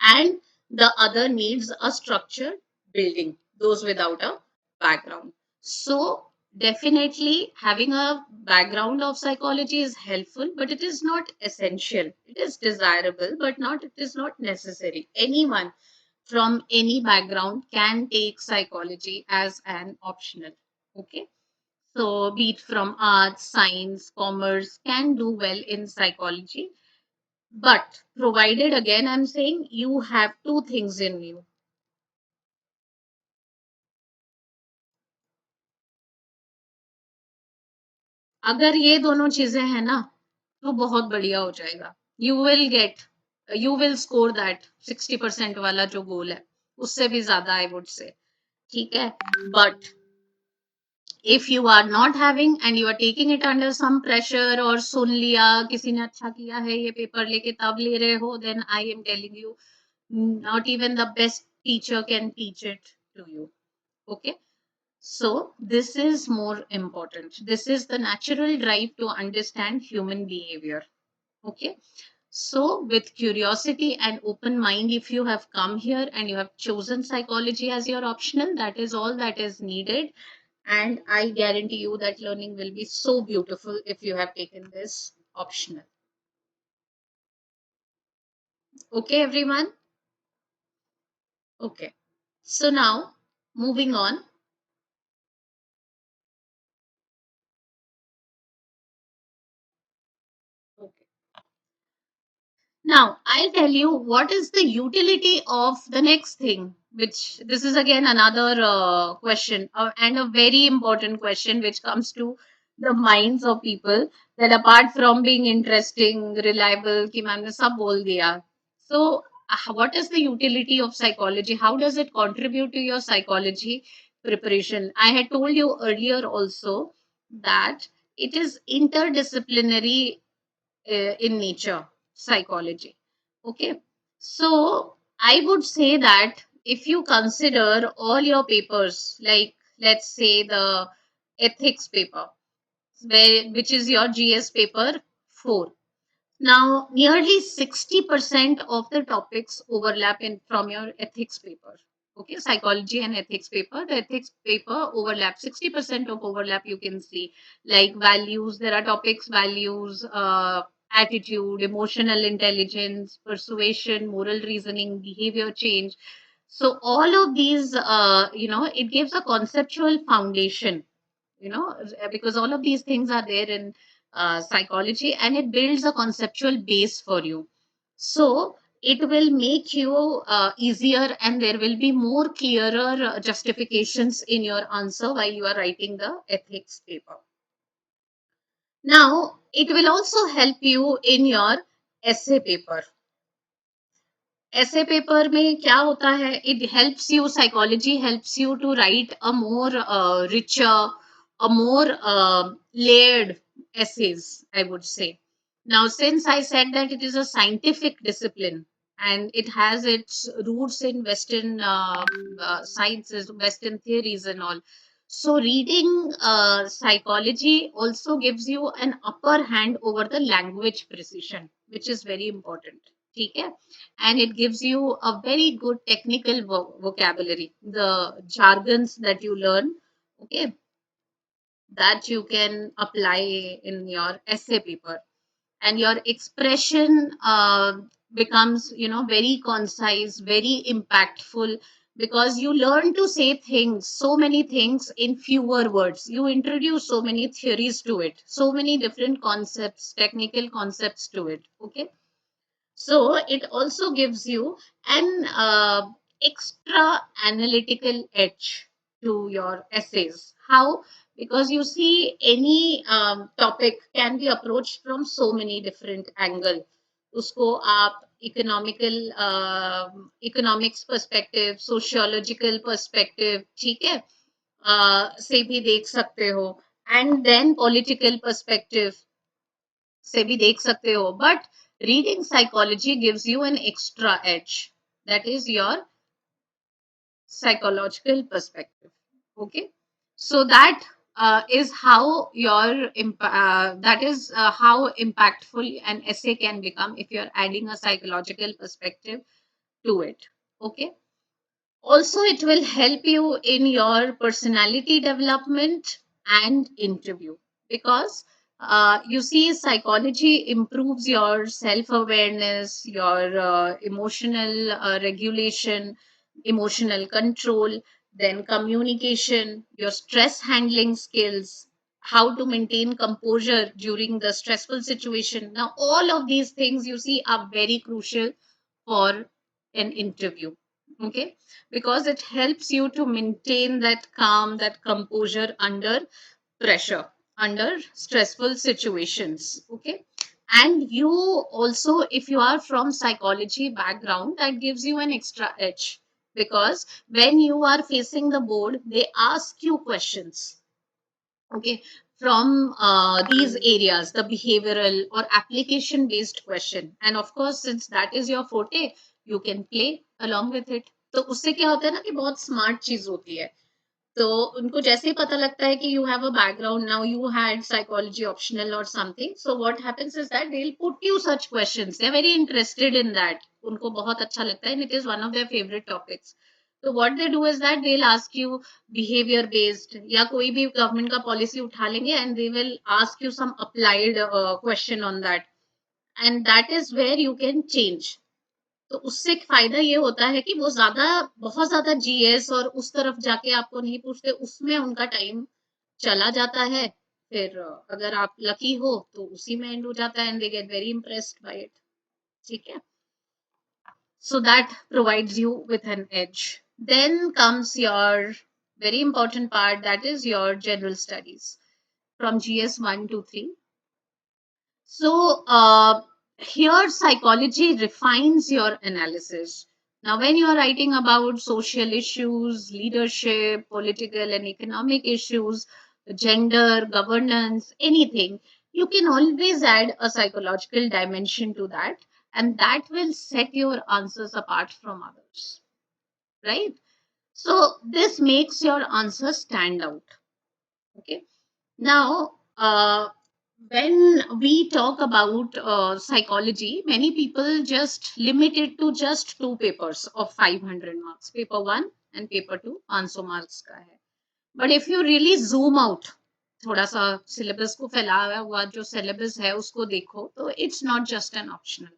and the other needs a structured building, those without a background. So, definitely having a background of psychology is helpful, but it is not essential. It is desirable, but not it is not necessary. Anyone from any background can take psychology as an optional. Okay. So, be it from arts, science, commerce, can do well in psychology. But provided, again, I'm saying you have two things in you. अगर ये दोनों चीजें हैं ना तो बहुत बढ़िया हो जाएगा. You will score that 60% वाला जो गोल है उससे भी ज्यादा I would say. ठीक है. But if you are not having and you are taking it under some pressure और सुन लिया किसी ने अच्छा किया है ये पेपर लेके तब ले रहे हो, then I am telling you not even the best teacher can teach it to you. Okay, so this is more important. This is the natural drive to understand human behavior. Okay, so with curiosity and open mind, if you have come here and you have chosen psychology as your optional, that is all that is needed. And I guarantee you that learning will be so beautiful if you have taken this optional. Okay, everyone. Okay, so now moving on. Okay. Now, I'll tell you what is the utility of the next thing, which this is again another question, and a very important question which comes to the minds of people, that apart from being interesting, reliable, कि मैंने सब बोल दिया. So, what is the utility of psychology? How does it contribute to your psychology preparation? I had told you earlier also that it is interdisciplinary in nature, psychology. Okay, so I would say that if you consider all your papers, like let's say the ethics paper, which is your GS paper 4. Now, nearly 60% of the topics overlap in from your ethics paper. Okay, psychology and ethics paper. The ethics paper overlap 60% of overlap you can see, like values. There are topics: values, attitude, emotional intelligence, persuasion, moral reasoning, behavior change. So all of these, it gives a conceptual foundation, because all of these things are there in psychology, and it builds a conceptual base for you. So it will make you easier, and there will be more clearer justifications in your answer while you are writing the ethics paper. Now, it will also help you in your essay paper. ऐसे paper में क्या होता है, it helps you, psychology helps you to write a more richer, a more layered essays, I would say. Now, since I said that it is a scientific discipline and it has its roots in western sciences, western theories and all, so reading psychology also gives you an upper hand over the language precision, which is very important. ठीक है? And it gives you a very good technical vocabulary, the jargons that you learn, okay, that you can apply in your essay paper, and your expression becomes, very concise, very impactful, because you learn to say things, so many things in fewer words. You introduce so many theories to it, so many different concepts, technical concepts to it. Okay, so it also gives you an extra analytical edge to your essays. How? Because you see, any topic can be approached from so many different angles. उसको आप economics perspective, sociological perspective, ठीक है, से भी देख सकते हो, and then political perspective से भी देख सकते हो. But reading psychology gives you an extra edge, that is your psychological perspective. Okay, so that is how that is how impactful an essay can become if you're adding a psychological perspective to it. Okay, also it will help you in your personality development and interview, because you see, psychology improves your self awareness, your emotional regulation, emotional control, then communication, your stress handling skills, how to maintain composure during the stressful situation. Now, all of these things you see are very crucial for an interview. Okay, because it helps you to maintain that calm, that composure under pressure, under stressful situations. Okay, and you also, if you are from psychology background, that gives you an extra edge, because when you are facing the board, they ask you questions, okay, from these areas, the behavioral or application based question, and of course, since that is your forte, you can play along with it. तो उससे क्या होता है ना कि बहुत smart चीज होती है. तो उनको जैसे ही पता लगता है कि you have a background now, you had psychology optional or something, so what happens is that they'll put you such questions. They're very interested in that. उनको बहुत अच्छा लगता है and it is one of their favorite topics. So what they do is that they'll ask you behavior based या कोई भी government का policy उठा लेंगे and they will ask you some applied question on that, and that is where you can change. तो उससे एक फायदा ये होता है कि वो ज्यादा बहुत ज्यादा जीएस और उस तरफ जाके आपको नहीं पूछते, उसमें उनका टाइम चला जाता है। फिर अगर आप लकी हो तो उसी में एंड हो जाता है and they get very impressed by it. ठीक है, so that provides you with an edge. Then comes your very important part, that is your general studies from GS 1 to 3. So here psychology refines your analysis. Now, when you are writing about social issues, leadership, political and economic issues, gender, governance, anything, you can always add a psychological dimension to that, and that will set your answers apart from others, right? So this makes your answer stand out. Okay. Now, when we talk about psychology, many people just limit it to just two papers of 500 marks, paper 1 and paper 2, 500 marks का है. But if you really zoom out, थोड़ा सा syllabus को फैलाया हुआ जो syllabus है उसको देखो, तो it's not just an optional.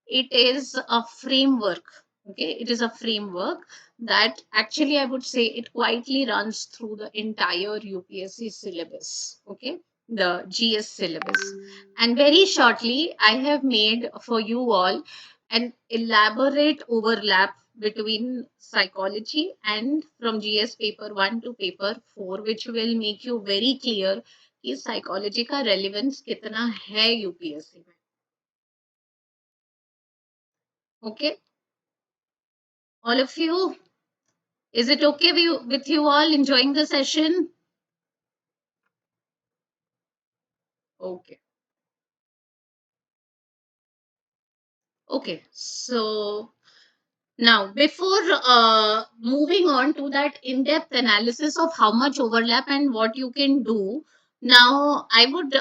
It is a framework. Okay, it is a framework that actually I would say it quietly runs through the entire UPSC syllabus. Okay, the GS syllabus. And very shortly I have made for you all an elaborate overlap between psychology and from GS paper 1 to paper 4, which will make you very clear कि psychology का relevance कितना है UPSC में. Okay, all of you, is it okay with you all enjoying the session? Okay. Okay, so now before moving on to that in-depth analysis of how much overlap and what you can do, now I would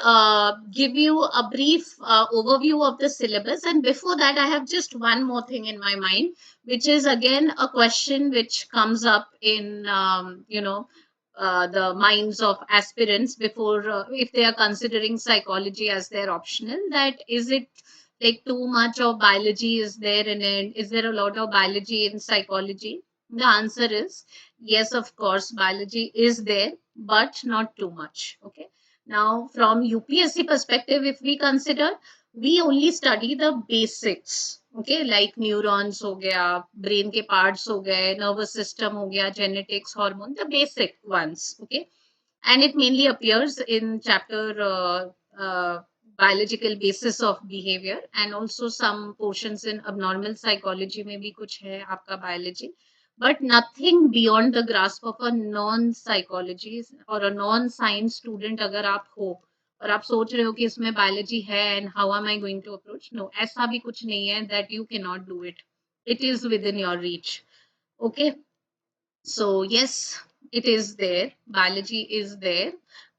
give you a brief overview of the syllabus, and before that I have just one more thing in my mind, which is again a question which comes up in the minds of aspirants before if they are considering psychology as their optional, that is it like too much of biology is there in it? Is there a lot of biology in psychology? The answer is yes, of course, biology is there, but not too much. Okay. Now, from UPSC perspective, if we consider, we only study the basics. Okay, like neurons हो गया, brain के parts हो गए, nervous system हो गया, genetics, hormone, the basic ones. Okay, and it mainly appears in chapter biological basis of behavior, and also some portions in abnormal psychology में भी कुछ है आपका biology, but nothing beyond the grasp of a non psychology or a non science student अगर आप हो और आप सोच रहे हो कि इसमें biology है and how am I going to approach, no, ऐसा भी कुछ नहीं है that you cannot do it. It is within your reach. Okay, so yes, it is there. Biology is there,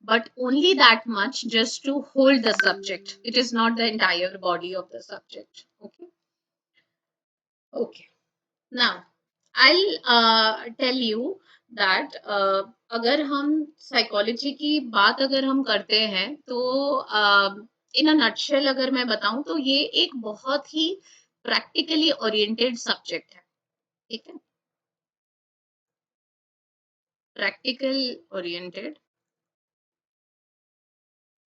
but only that much just to hold the subject. It is not the entire body of the subject. Okay. Okay. Now, I'll tell you that अगर हम psychology की बात अगर हम करते हैं तो in a nutshell अगर मैं बताऊं तो ये एक बहुत ही practically oriented subject है. ठीक है, practical oriented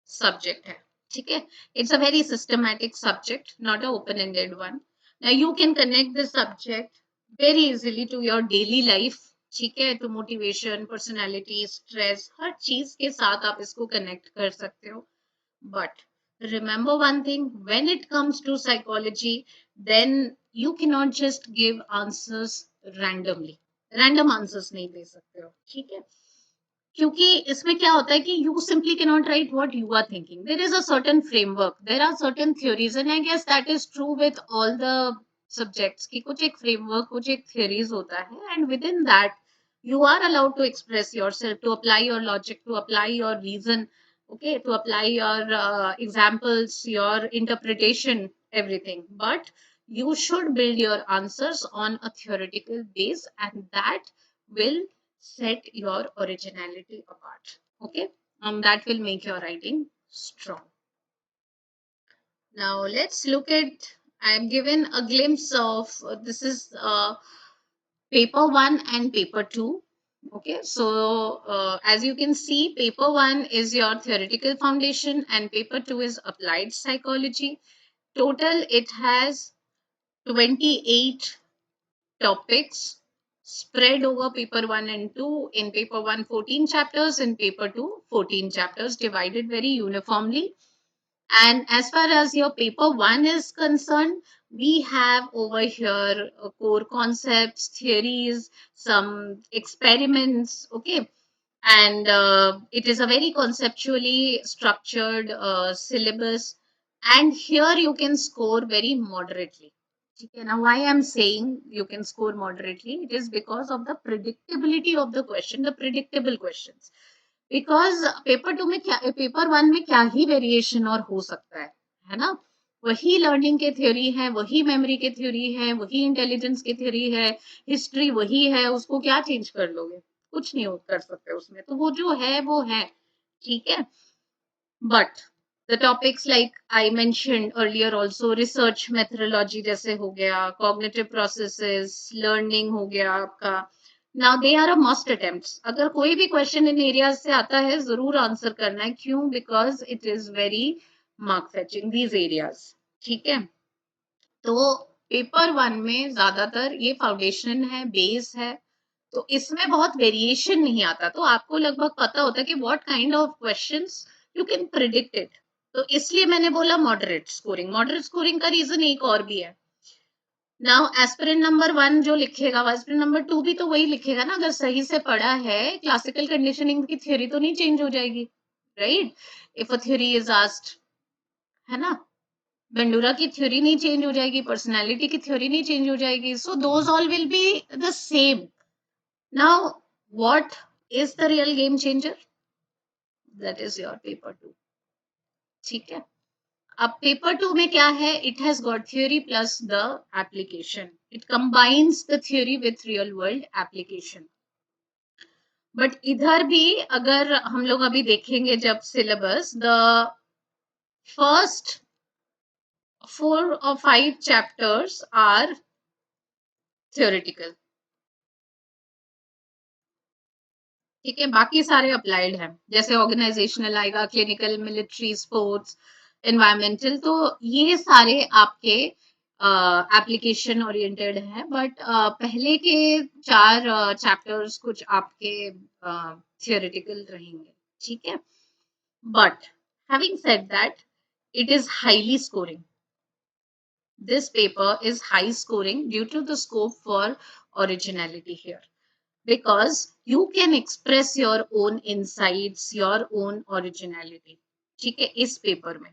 subject है. ठीक है, it's a very systematic subject, not a open ended one. Now you can connect the subject very easily to your daily life. ठीक है, to motivation, personality, stress, हर चीज के साथ आप इसको connect कर सकते हो. But remember one thing, when it comes to psychology, then you cannot just give answers randomly. Random answers नहीं दे सकते हो. ठीक है, क्योंकि इसमें क्या होता है कि you simply cannot write what you are thinking. There is a certain framework, there are certain theories, and I guess that is true with all the subjects कि कुछ एक framework, कुछ एक theories होता है, and within that You are allowed to express yourself, to apply your logic, to apply your reason, okay, to apply your examples, your interpretation, everything. But you should build your answers on a theoretical base, and that will set your originality apart. Okay, that will make your writing strong. Now let's look at. I'm given a glimpse of this is paper one and paper two. Okay, so as you can see, paper one is your theoretical foundation, and paper two is applied psychology. Total, it has 28 topics spread over paper 1 and 2. In paper 1, 14 chapters, in paper 2, 14 chapters, divided very uniformly. And as far as your paper 1 is concerned, we have over here core concepts, theories, some experiments, okay. And it is a very conceptually structured syllabus. And here you can score very moderately. Okay, now why I'm saying you can score moderately, it is because of the predictability of the question, the predictable questions. Because paper two में क्या, paper one में क्या ही variation और हो सकता है ना? वही लर्निंग के थ्योरी है, वही मेमोरी के थ्योरी है, वही इंटेलिजेंस की थ्योरी है, हिस्ट्री वही है, उसको क्या चेंज कर लोगे? कुछ नहीं कर सकते उसमें, तो वो जो है वो है, ठीक है। But the topics like I mentioned earlier also, research methodology जैसे हो गया, cognitive processes, learning हो गया आपका, now they are a must attempts. अगर कोई भी question इन areas से आता है जरूर आंसर करना है, क्यों? Because it is very mark fetching these areas, ठीक है। तो पेपर वन में ज्यादातर ये फाउंडेशन है, बेस है, तो इसमें बहुत वेरिएशन नहीं आता, तो आपको लगभग पता होता है कि what kind of questions you can predict it. तो इसलिए मैंने बोला मॉडरेट स्कोरिंग। मॉडरेट स्कोरिंग का रीजन एक और भी है। नाउ एस्पिरेंट नंबर 1 जो लिखेगा, एस्पिरेंट नंबर 2 भी तो वही लिखेगा ना, अगर सही से पढ़ा है। क्लासिकल कंडीशनिंग की थ्योरी तो नहीं चेंज हो जाएगी, right? If a theory is asked, है ना, बेंडूरा की थ्योरी नहीं चेंज हो जाएगी, पर्सनालिटी की थ्योरी नहीं चेंज हो जाएगी, so those all will be the same. Now what is the real game changer? That is your paper 2, ठीक है। अब पेपर 2 में क्या है? It has got theory plus the application, it combines the theory with real world application. But इधर भी अगर हम लोग अभी देखेंगे जब syllabus, the first 4 or 5 chapters are theoretical, ठीक है, बाकी सारे अप्लाइड हैं, जैसे ऑर्गेनाइजेशनल आएगा, क्लिनिकल, मिलिट्री, स्पोर्ट्स, एनवायरमेंटल, तो ये सारे आपके एप्लीकेशन ओरिएंटेड है। बट पहले के 4 चैप्टर्स कुछ आपके थियोरेटिकल रहेंगे, ठीक है। But having said that, it is highly scoring. This paper is high scoring due to the scope for originality here, because you can express your own insights, your own originality, ठीक है। इस paper में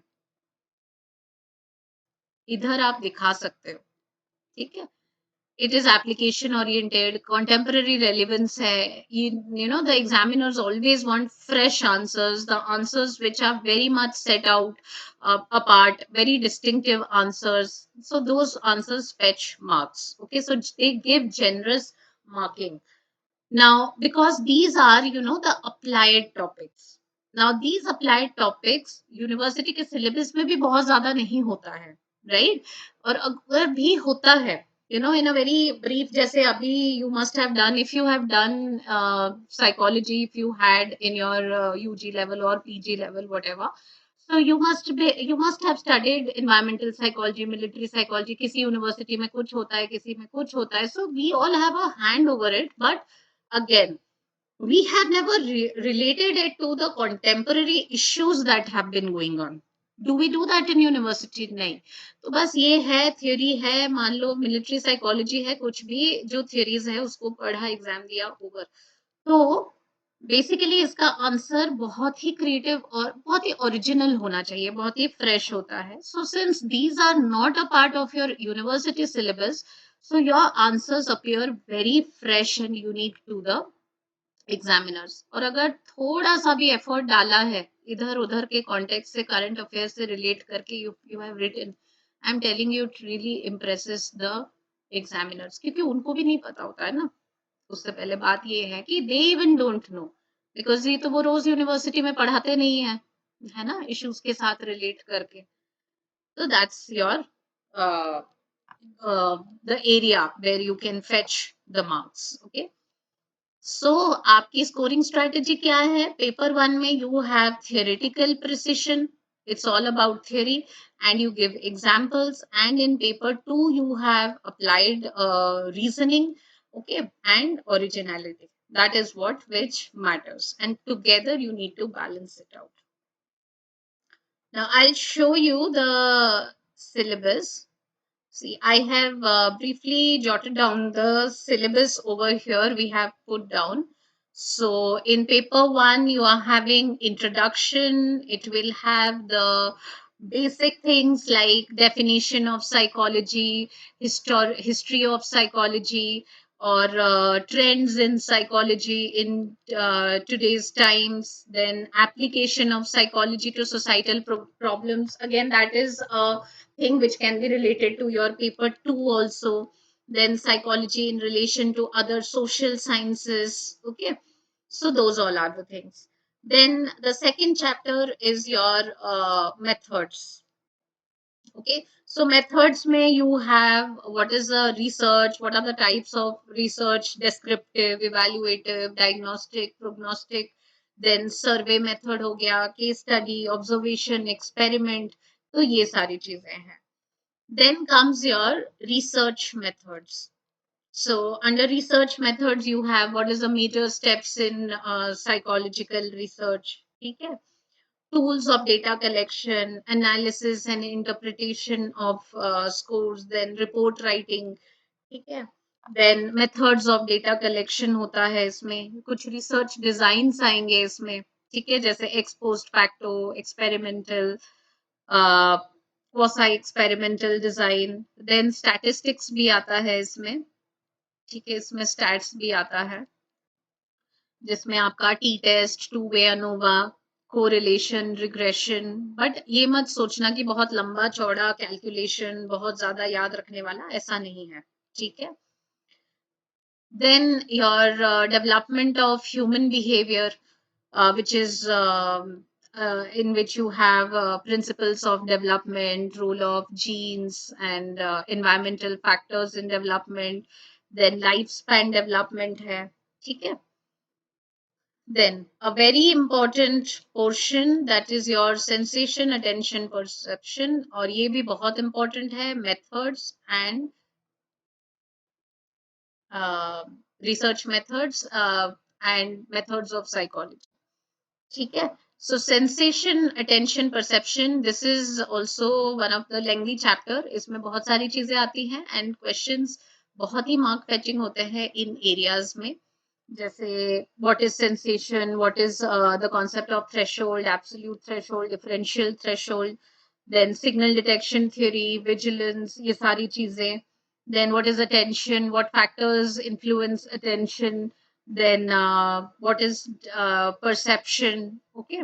इधर आप दिखा सकते हो, ठीक है। It is application oriented, contemporary relevance hai. You know, the examiners always want fresh answers, the answers which are very much set out apart, very distinctive answers. So those answers fetch marks, okay, so they give generous marking. Now, because these are, you know, the applied topics. Now, these applied topics university के syllabus में भी बहुत ज़्यादा नहीं होता है, right? और अगर भी होता है, you know, in a very brief, जैसे अभी you must have done, if you have done psychology, if you had in your UG level or PG level, whatever. So you must have studied environmental psychology, military psychology. किसी university में कुछ होता है, किसी में कुछ होता है. So we all have a hand over it, but again, we have never related it to the contemporary issues that have been going on. Do we do that in university? नहीं। तो बस ये है, theory है, मान लो military psychology है, कुछ भी जो theories है उसको पढ़ा, exam दिया, over. तो बेसिकली इसका आंसर बहुत ही क्रिएटिव और बहुत ही ओरिजिनल होना चाहिए, बहुत ही फ्रेश होता है। So since these are not a part of your university syllabus, so your answers appear very fresh and unique to the examiners. और अगर थोड़ा सा भी एफर्ट डाला है इधर उधर के कॉन्टेक्स्ट से, करंट अफेयर से रिलेट करके, you have written, I am telling you, it really impresses the examiners, क्योंकि उनको भी नहीं पता होता है ना। उससे पहले बात ये है कि they even don't know, because ये तो वो रोज यूनिवर्सिटी में पढ़ाते नहीं है ना, इश्यूज के साथ रिलेट करके। तो that's your the area where you can fetch the marks. Okay, so आपकी स्कोरिंग स्ट्रेटेजी क्या है? पेपर वन में you have theoretical precision, it's all about theory and you give examples, and in paper two you have applied reasoning, okay, and originality. That is what which matters, and together you need to balance it out. Now I'll show you the syllabus. See, I have briefly jotted down the syllabus over here. We have put down. So in paper one, you are having introduction. It will have the basic things like definition of psychology, history of psychology, or trends in psychology in today's times. Then application of psychology to societal problems. Again, that is a thing which can be related to your paper 2 also. Then psychology in relation to other social sciences. Okay, so those all are the things. Then the second chapter is your methods. Okay, so methods may you have what is a research, what are the types of research, descriptive, evaluative, diagnostic, prognostic. Then survey method हो गया, case study, observation, experiment. तो ये सारी चीजें हैं. Then comes your research methods. So under research methods, you have what is the major steps in psychological research. Okay? Tools of data collection, analysis and interpretation of scores, then report writing. Okay? Then methods of data collection होता है इसमें, कुछ research designs आएंगे इसमें, ठीक है, जैसे ex post facto, experimental, quasi experimental design. Then statistics भी आता है इसमें, ठीक है, इसमें stats भी आता है, जिसमें आपका T test, two way ANOVA, correlation, regression. But ये मत सोचना कि बहुत लंबा चौड़ा कैलकुलेशन, बहुत ज्यादा याद रखने वाला, ऐसा नहीं है, ठीक है. Then your development of human behavior, which is in which you have principles of development, role of genes, and environmental factors in development. Then lifespan development hai, theek hai. Then a very important portion, that is your sensation, attention, perception, और ये भी बहुत important है, methods and uh, research methods and methods of psychology. ठीक है. So sensation, attention, perception, this is also one of the lengthy chapter. इसमें बहुत सारी चीजें आती हैं and questions बहुत ही mark fetching होते हैं इन areas में. जैसे what is sensation, what is the concept of threshold, absolute threshold, differential threshold, then signal detection theory, vigilance, ये सारी चीजें. Then what is attention, what factors influence attention, then what is perception. Okay,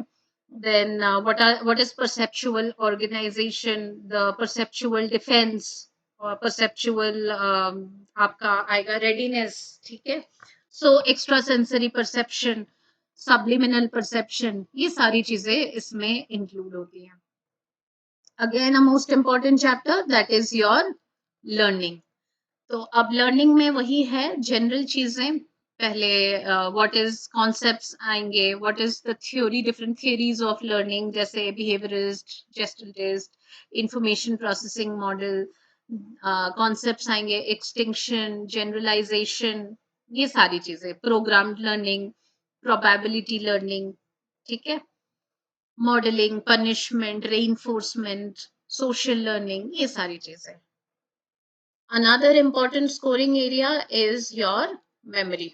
then what is perceptual organization, the perceptual defense, or perceptual आपका आएगा readiness, ठीक है. So extra sensory perception, subliminal perception, ये सारी चीजें इसमें include होती हैं. Again a most important chapter, that is your learning. तो अब लर्निंग में वही है, जनरल चीजें. पहले व्हाट इज कॉन्सेप्ट्स आएंगे, what is the theory, different theories of learning, जैसे behaviourist, gestaltist, information processing model. Concepts आएंगे, एक्सटिंक्शन, जनरलाइजेशन, ये सारी चीजें, प्रोग्राम्ड लर्निंग, प्रोबेबिलिटी लर्निंग, ठीक है, modelling, punishment, reinforcement, social learning, ये सारी चीजें. Another important scoring area is your memory.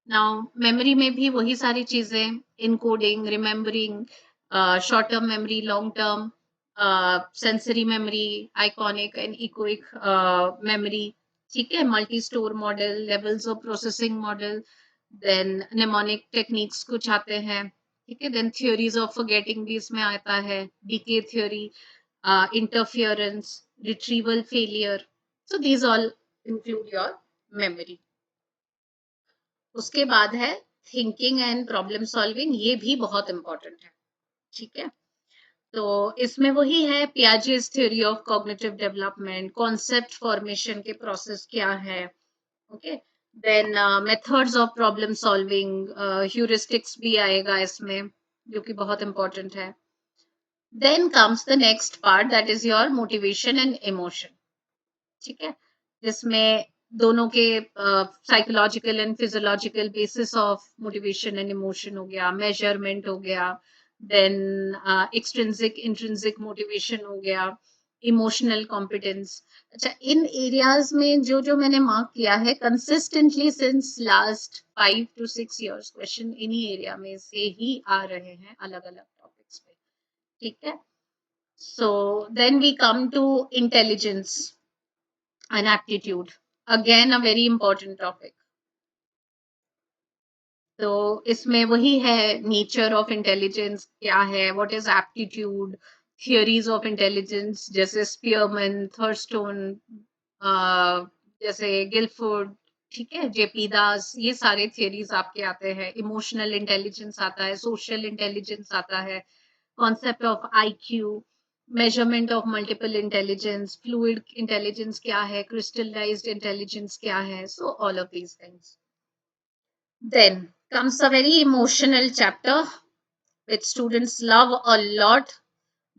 Now, memory में भी वही सारी चीजें, encoding, remembering, short-term memory, long-term, sensory memory, iconic and echoic memory, ठीक है, multi-store model, levels of processing model. Then mnemonic techniques कुछ आते हैं, ठीक है। देन थ्योरीज ऑफ फॉरगेटिंग भी इसमें आता है, decay theory, interference, retrieval failure. So these all include your memory. उसके बाद है थिंकिंग एंड प्रॉब्लम सॉल्विंग, ये भी बहुत इंपॉर्टेंट है, ठीक है। तो इसमें वही है Piaget's theory of cognitive development, concept formation के प्रोसेस क्या है, okay. Then methods of problem solving, heuristics भी आएगा इसमें, जो कि बहुत इंपॉर्टेंट है। Then comes the next part, that is your motivation and emotion, ठीक है, जिसमें दोनों के psychological and physiological basis of motivation and emotion हो गया, मेजरमेंट हो गया, देन एक्सट्रिंसिक इंट्रिंसिक मोटिवेशन हो गया, इमोशनल कॉम्पिटेंस। अच्छा, इन एरियाज में जो जो मैंने मार्क किया है consistently since last 5 to 6 years, question इन्हीं एरिया में से ही आ रहे हैं अलग अलग टॉपिक्स पे, ठीक है। So then we come to intelligence and aptitude, again a very important topic. तो इसमें वही है, नेचर ऑफ इंटेलिजेंस क्या है, what is aptitude, theories of intelligence जैसे स्पीयरमैन, थर्स्टोन, जैसे गिलफोर्ड, ठीक है, जेपी दास, ये सारे थियरीज आपके आते हैं। इमोशनल इंटेलिजेंस आता है, सोशल इंटेलिजेंस आता है, concept of IQ, measurement of multiple intelligence, fluid intelligence क्या है, crystallized intelligence क्या है, so all of these things. Then comes a very emotional chapter which students love a lot,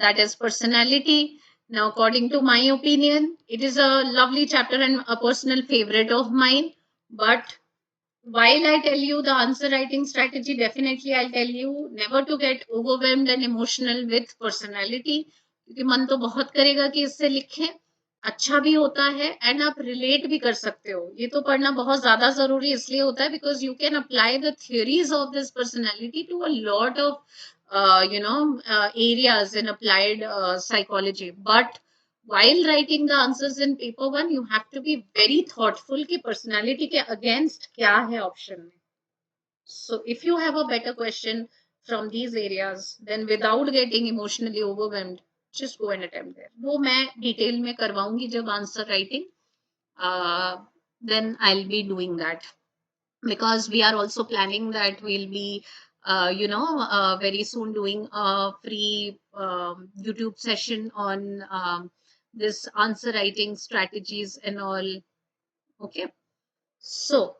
that is personality. Now, according to my opinion, it is a lovely chapter and a personal favorite of mine. But while I tell you the answer writing strategy, definitely I'll tell you never to get overwhelmed and emotional with personality, क्योंकि मन तो बहुत करेगा कि इससे लिखें, अच्छा भी होता है एंड आप रिलेट भी कर सकते हो। ये तो पढ़ना बहुत ज्यादा जरूरी इसलिए होता है because you can apply the theories of this personality to a lot of areas in applied psychology. But while writing the answers in paper one, you have to be very thoughtful कि personality के against क्या है option में. So if you have a better question from these areas, then without getting emotionally overwhelmed, just go and attempt there. वो मैं detail में करवाऊंगी जब answer writing. Then I'll be doing that, because we are also planning that we'll be very soon doing a free YouTube session on this answer writing strategies and all, okay. So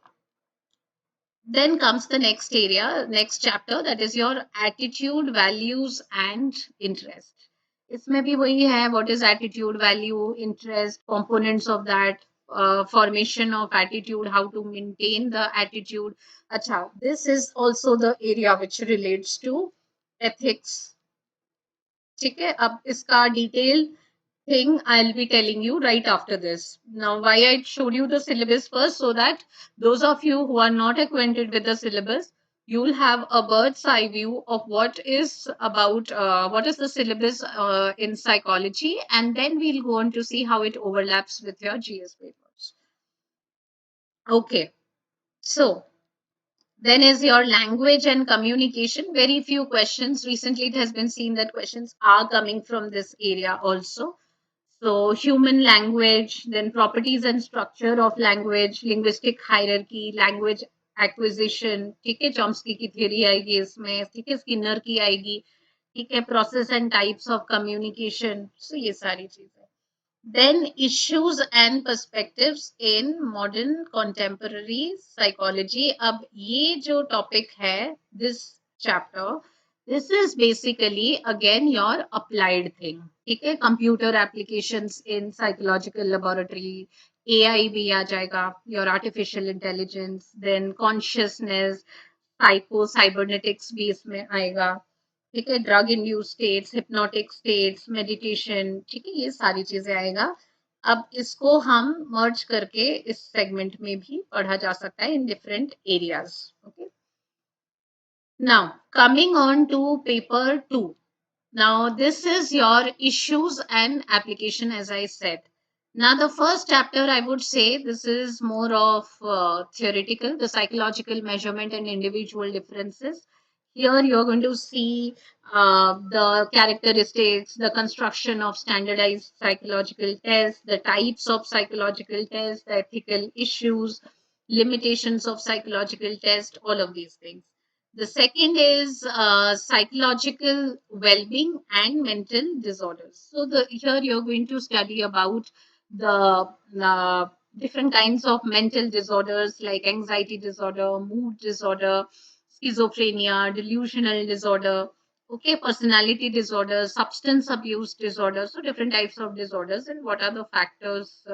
then comes the next area, next chapter, that is your attitude, values and interest. इसमें भी वही है, what is attitude, value, interest, components of that, formation of attitude, how to maintain the attitude. अच्छा, this is also the area which relates to ethics, ठीक है। अब इसका detail thing I'll be telling you right after this. Now, why I showed you the syllabus first, so that those of you who are not acquainted with the syllabus, you'll have a bird's eye view of what is about, what is the syllabus in psychology, and then we'll go on to see how it overlaps with your GS papers. Okay, so then is your language and communication. Very few questions. Recently, it has been seen that questions are coming from this area also. So human language, then properties and structure of language, linguistic hierarchy, language acquisition, ठीक है, Chomsky की theory आएगी इसमें, ठीक है, Skinner की आएगी, ठीक है, process and types of communication, so ये सारी चीजें. Then issues and perspectives in modern contemporary psychology. अब ये जो topic है, this chapter, this is basically again your applied thing. ठीक है, computer applications in psychological laboratory, AI भी आ जाएगा, your artificial intelligence, then consciousness, cybernetics भी इसमें आएगा, ठीक है, drug induce states, hypnotic states, meditation, ठीक है, ये सारी चीजें आएगा। अब इसको हम मर्ज करके इस सेगमेंट में भी पढ़ा जा सकता है in different areas, okay. Now coming on to paper 2. Now this is your issues and application, as I said. Now, the first chapter, I would say this is more of theoretical, the psychological measurement and individual differences. Here, you're going to see the characteristics, the construction of standardized psychological tests, the types of psychological tests, the ethical issues, limitations of psychological tests, all of these things. The second is psychological well-being and mental disorders. So here you're going to study about the different kinds of mental disorders like anxiety disorder, mood disorder, schizophrenia, delusional disorder, okay, personality disorder, substance abuse disorder. So different types of disorders and what are the factors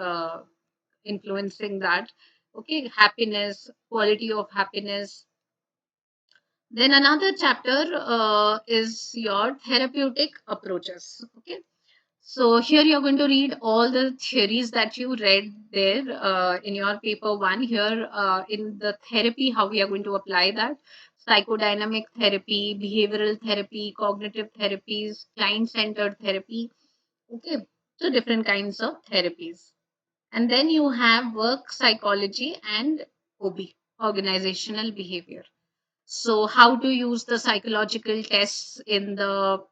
influencing that. Okay, happiness, quality of happiness. Then another chapter is your therapeutic approaches. Okay, so here you're going to read all the theories that you read there in your paper one. Here in the therapy, how we are going to apply that. Psychodynamic therapy, behavioral therapy, cognitive therapies, client-centered therapy. Okay, so different kinds of therapies. And then you have work psychology and OB, organizational behavior. So, how to use the psychological tests in the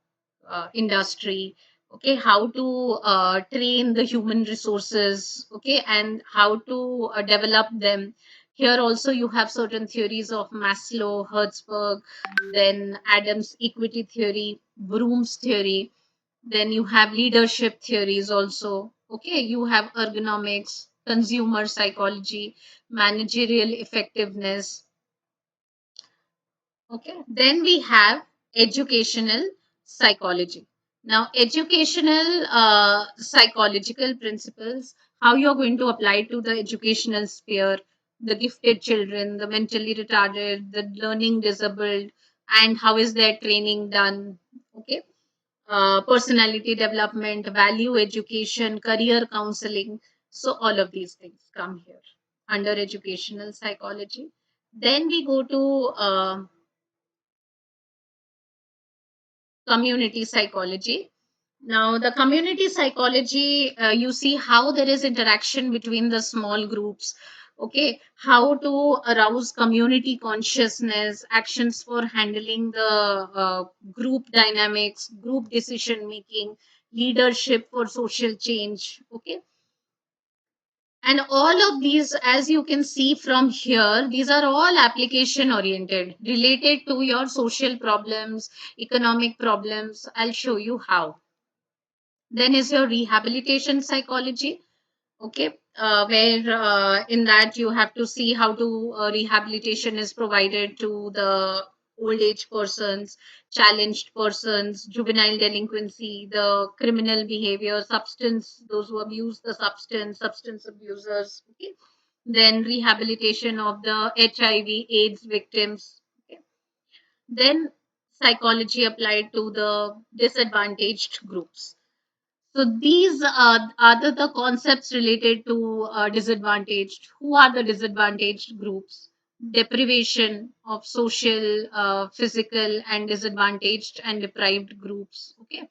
industry, okay, how to train the human resources, okay, and how to develop them. Here also you have certain theories of Maslow, Hertzberg, then Adams equity theory, Broom's theory, then you have leadership theories also, okay, you have ergonomics, consumer psychology, managerial effectiveness. Okay. Then we have educational psychology. Now, educational psychological principles, how you're going to apply to the educational sphere, the gifted children, the mentally retarded, the learning disabled, and how is their training done. Okay. Personality development, value education, career counseling. So, all of these things come here under educational psychology. Then we go to community psychology. Now, the community psychology, you see how there is interaction between the small groups. Okay, how to arouse community consciousness, actions for handling the group dynamics, group decision making, leadership for social change. Okay, and all of these, as you can see from here, these are all application oriented, related to your social problems, economic problems. I'll show you how. Then is your rehabilitation psychology. Okay, where in that you have to see how to rehabilitation is provided to the old age persons, challenged persons, juvenile delinquency, the criminal behavior, substance, those who abuse the substance abusers. Okay, then rehabilitation of the HIV AIDS victims. Okay, then psychology applied to the disadvantaged groups. So these are the concepts related to disadvantaged. Who are the disadvantaged groups? Deprivation of social, physical, and disadvantaged and deprived groups. Okay.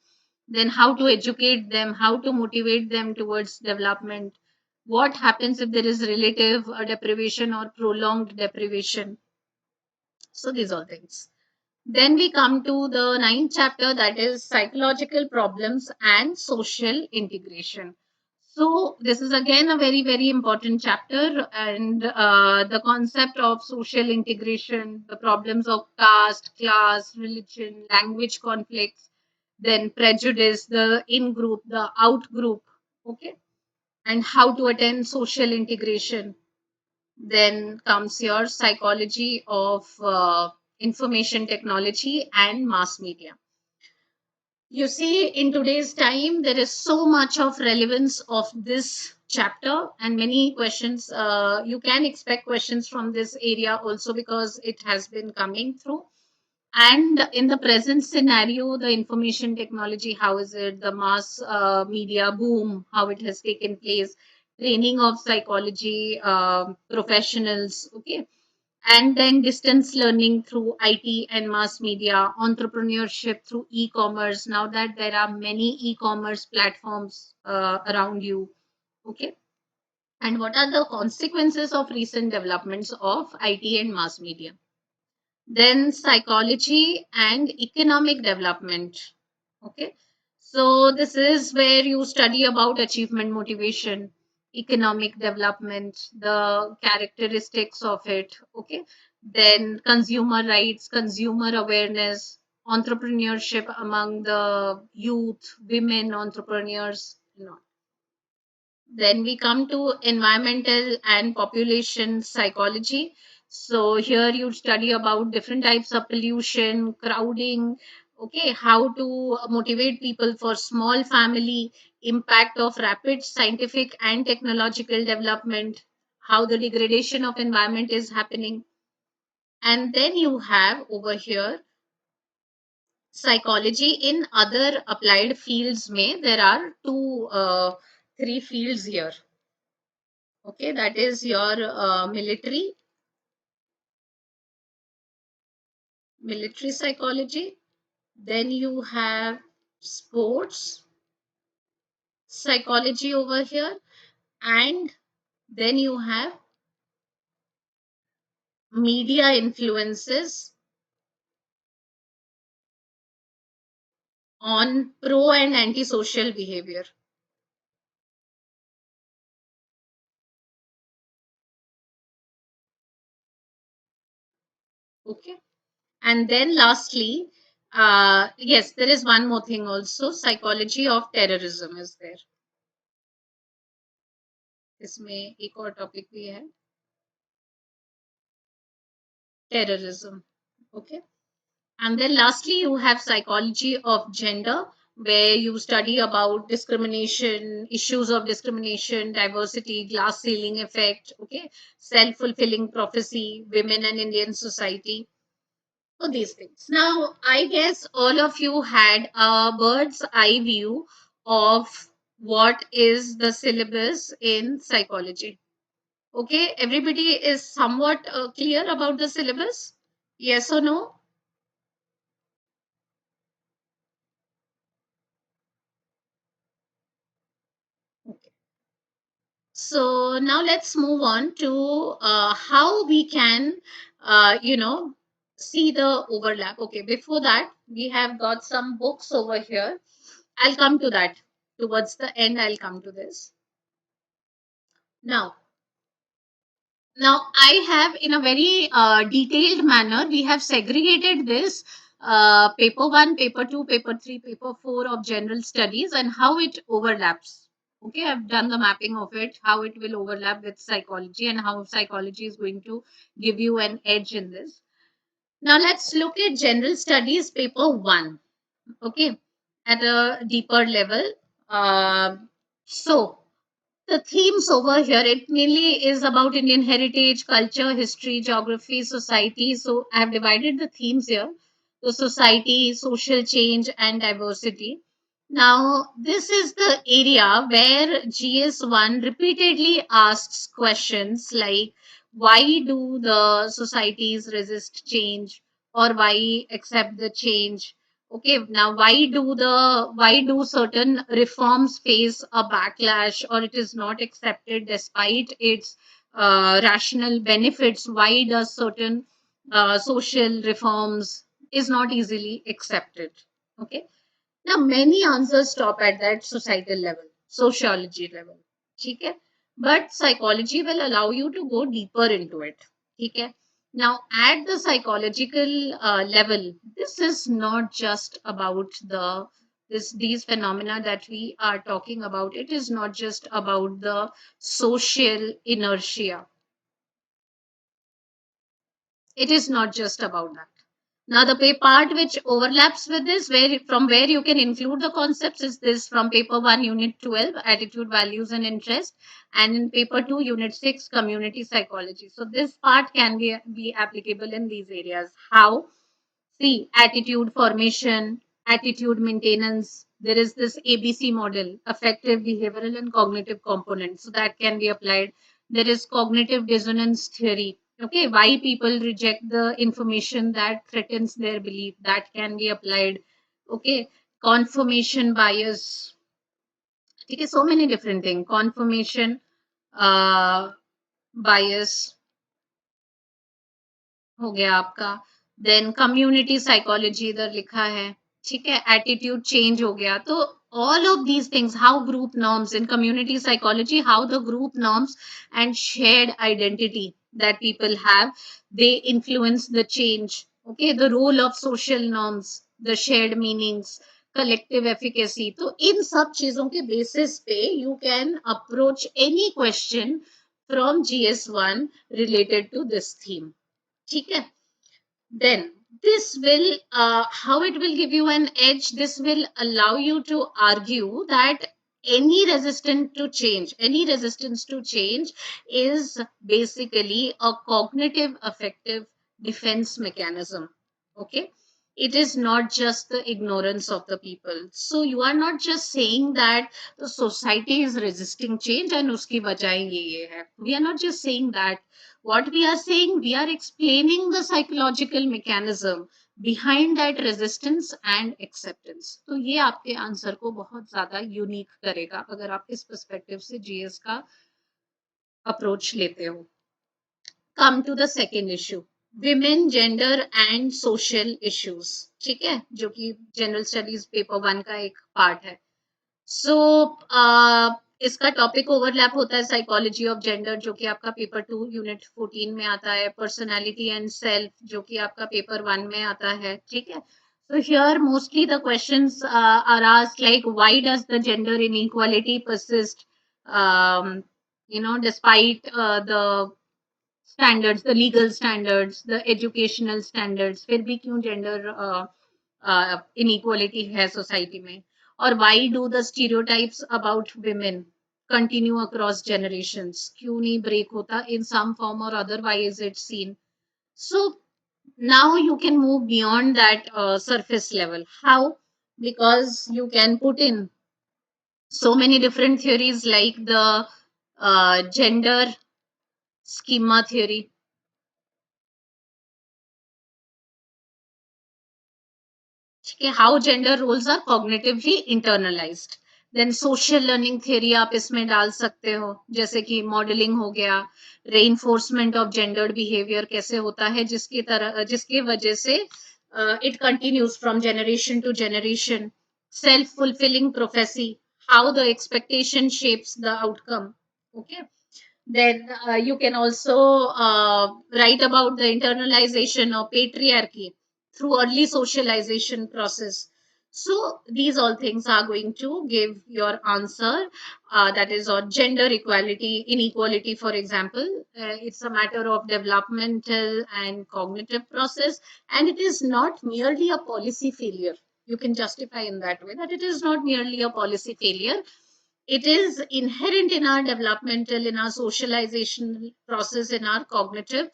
Then how to educate them, how to motivate them towards development. What happens if there is relative deprivation or prolonged deprivation? So these are things. Then we come to the ninth chapter, that is psychological problems and social integration. So this is again a very, very important chapter, and the concept of social integration, the problems of caste, class, religion, language conflicts, then prejudice, the in group, the out group, okay, and how to attend social integration. Then comes your psychology of information technology and mass media. You see, in today's time, there is so much of relevance of this chapter and many questions. You can expect questions from this area also because it has been coming through. And in the present scenario, the information technology, how is it, the mass media boom, how it has taken place, training of psychology professionals, okay, and then distance learning through IT and mass media, entrepreneurship through e commerce. Now that there are many e commerce platforms around you, Okay. And what are the consequences of recent developments of IT and mass media? Then psychology and economic development. Okay. So this is where you study about achievement motivation, economic development, the characteristics of it. Okay. Then consumer rights, consumer awareness, entrepreneurship among the youth, women entrepreneurs. Then we come to environmental and population psychology. So here you study about different types of pollution, crowding, okay, how to motivate people for small family, impact of rapid scientific and technological development, how the degradation of environment is happening. And then you have over here psychology in other applied fields. May there are three fields here. Okay, that is your military psychology. Then you have sports psychology over here, and then you have media influences on pro and antisocial behavior. Okay, and then lastly, yes, there is one more thing also. Psychology of terrorism is there. इसमें एक और topic भी है, terrorism. Okay. And then lastly, you have psychology of gender, where you study about discrimination, issues of discrimination, diversity, glass ceiling effect, okay, self-fulfilling prophecy, women and Indian society, all these things. Now, I guess all of you had a bird's eye view of what is the syllabus in psychology. Okay, everybody is somewhat clear about the syllabus? Yes or no? Okay. So now let's move on to how we can, see the overlap. Okay, before that, we have got some books over here. I'll come to that. Towards the end, I'll come to this. Now, now I have in a very detailed manner, we have segregated this paper 1, paper 2, paper 3, paper 4 of general studies and how it overlaps. Okay, I've done the mapping of it, how it will overlap with psychology and how psychology is going to give you an edge in this. Now let's look at general studies paper 1. Okay, at a deeper level. So the themes over here, it mainly is about Indian heritage, culture, history, geography, society. So I have divided the themes here. So society, social change, and diversity. Now, this is the area where GS1 repeatedly asks questions like why do the societies resist change or why accept the change? Okay, now why do certain reforms face a backlash or it is not accepted despite its rational benefits? Why does certain social reforms is not easily accepted? Okay, now many answers stop at that societal level, sociology level. Okay, but psychology will allow you to go deeper into it. Okay, now at the psychological level, this is not just about these phenomena that we are talking about. It is not just about the social inertia. It is not just about that. Now, the part which overlaps with this, where you can include the concepts, is this from paper 1, unit 12, attitude, values, and interest, and in paper 2, unit 6, community psychology. So, this part can be applicable in these areas. How? See, attitude formation, attitude maintenance. There is this ABC model, affective, behavioral, and cognitive components. So that can be applied. There is cognitive dissonance theory. Okay, why people reject the information that threatens their belief. That can be applied. Okay, confirmation bias. ठीक है, so many different things, confirmation bias हो गया आपका, then community psychology इधर लिखा है, ठीक है, एटीट्यूड चेंज हो गया। तो all of these things, how group norms in community psychology, how the group norms and shared identity that people have, they influence the change, okay, the role of social norms, the shared meanings, collective efficacy। तो इन सब चीजों के basis पे you can approach any question from GS1 related to this theme, ठीक है। Then this will how it will give you an edge, this will allow you to argue that any resistance to change is basically a cognitive affective defense mechanism, okay, it is not just the ignorance of the people। So you are not just saying that the society is resisting change and uski wajah ye hai, we are not just saying that, what we are saying, we are explaining the psychological mechanism behind that resistance and acceptance। तो ये आपके answer को बहुत ज्यादा unique करेगा अगर आप इस पर्सपेक्टिव से जीएस का अप्रोच लेते हो। Come to the second issue, women gender and social issues, ठीक है, जो कि जनरल स्टडीज पेपर 1 का एक पार्ट है। सो इसका टॉपिक ओवरलैप होता है साइकोलॉजी ऑफ जेंडर, जो कि आपका पेपर 2 यूनिट 14 में आता है, पर्सनालिटी एंड सेल्फ, जो कि आपका पेपर 1 में आता है, ठीक है। So here mostly the questions are asked like, why does the gender inequality persist, um, despite the standards, the legal standards, the educational standards, फिर भी क्यों gender inequality है society में, और why do the stereotypes about women continue across generations, क्यों नहीं break होता in some form or other, why is it seen? So now you can move beyond that surface level. How? Because you can put in so many different theories like the gender schema theory, how gender roles are cognitively internalized। देन social learning theory आप इसमें डाल सकते हो, जैसे कि modelling हो गया, रेइनफोर्समेंट ऑफ जेंडर्ड बिहेवियर कैसे होता है, जिसकी वजह से it continues from generation to generation, self fulfilling prophecy, how the expectation shapes the outcome, okay. Then you can also write about the internalization of patriarchy through early socialization process. So these all things are going to give your answer, that is on gender equality, inequality, for example. It's a matter of developmental and cognitive process, and it is not merely a policy failure. You can justify in that way that it is not merely a policy failure, it is inherent in our developmental, in our socialization process, in our cognitive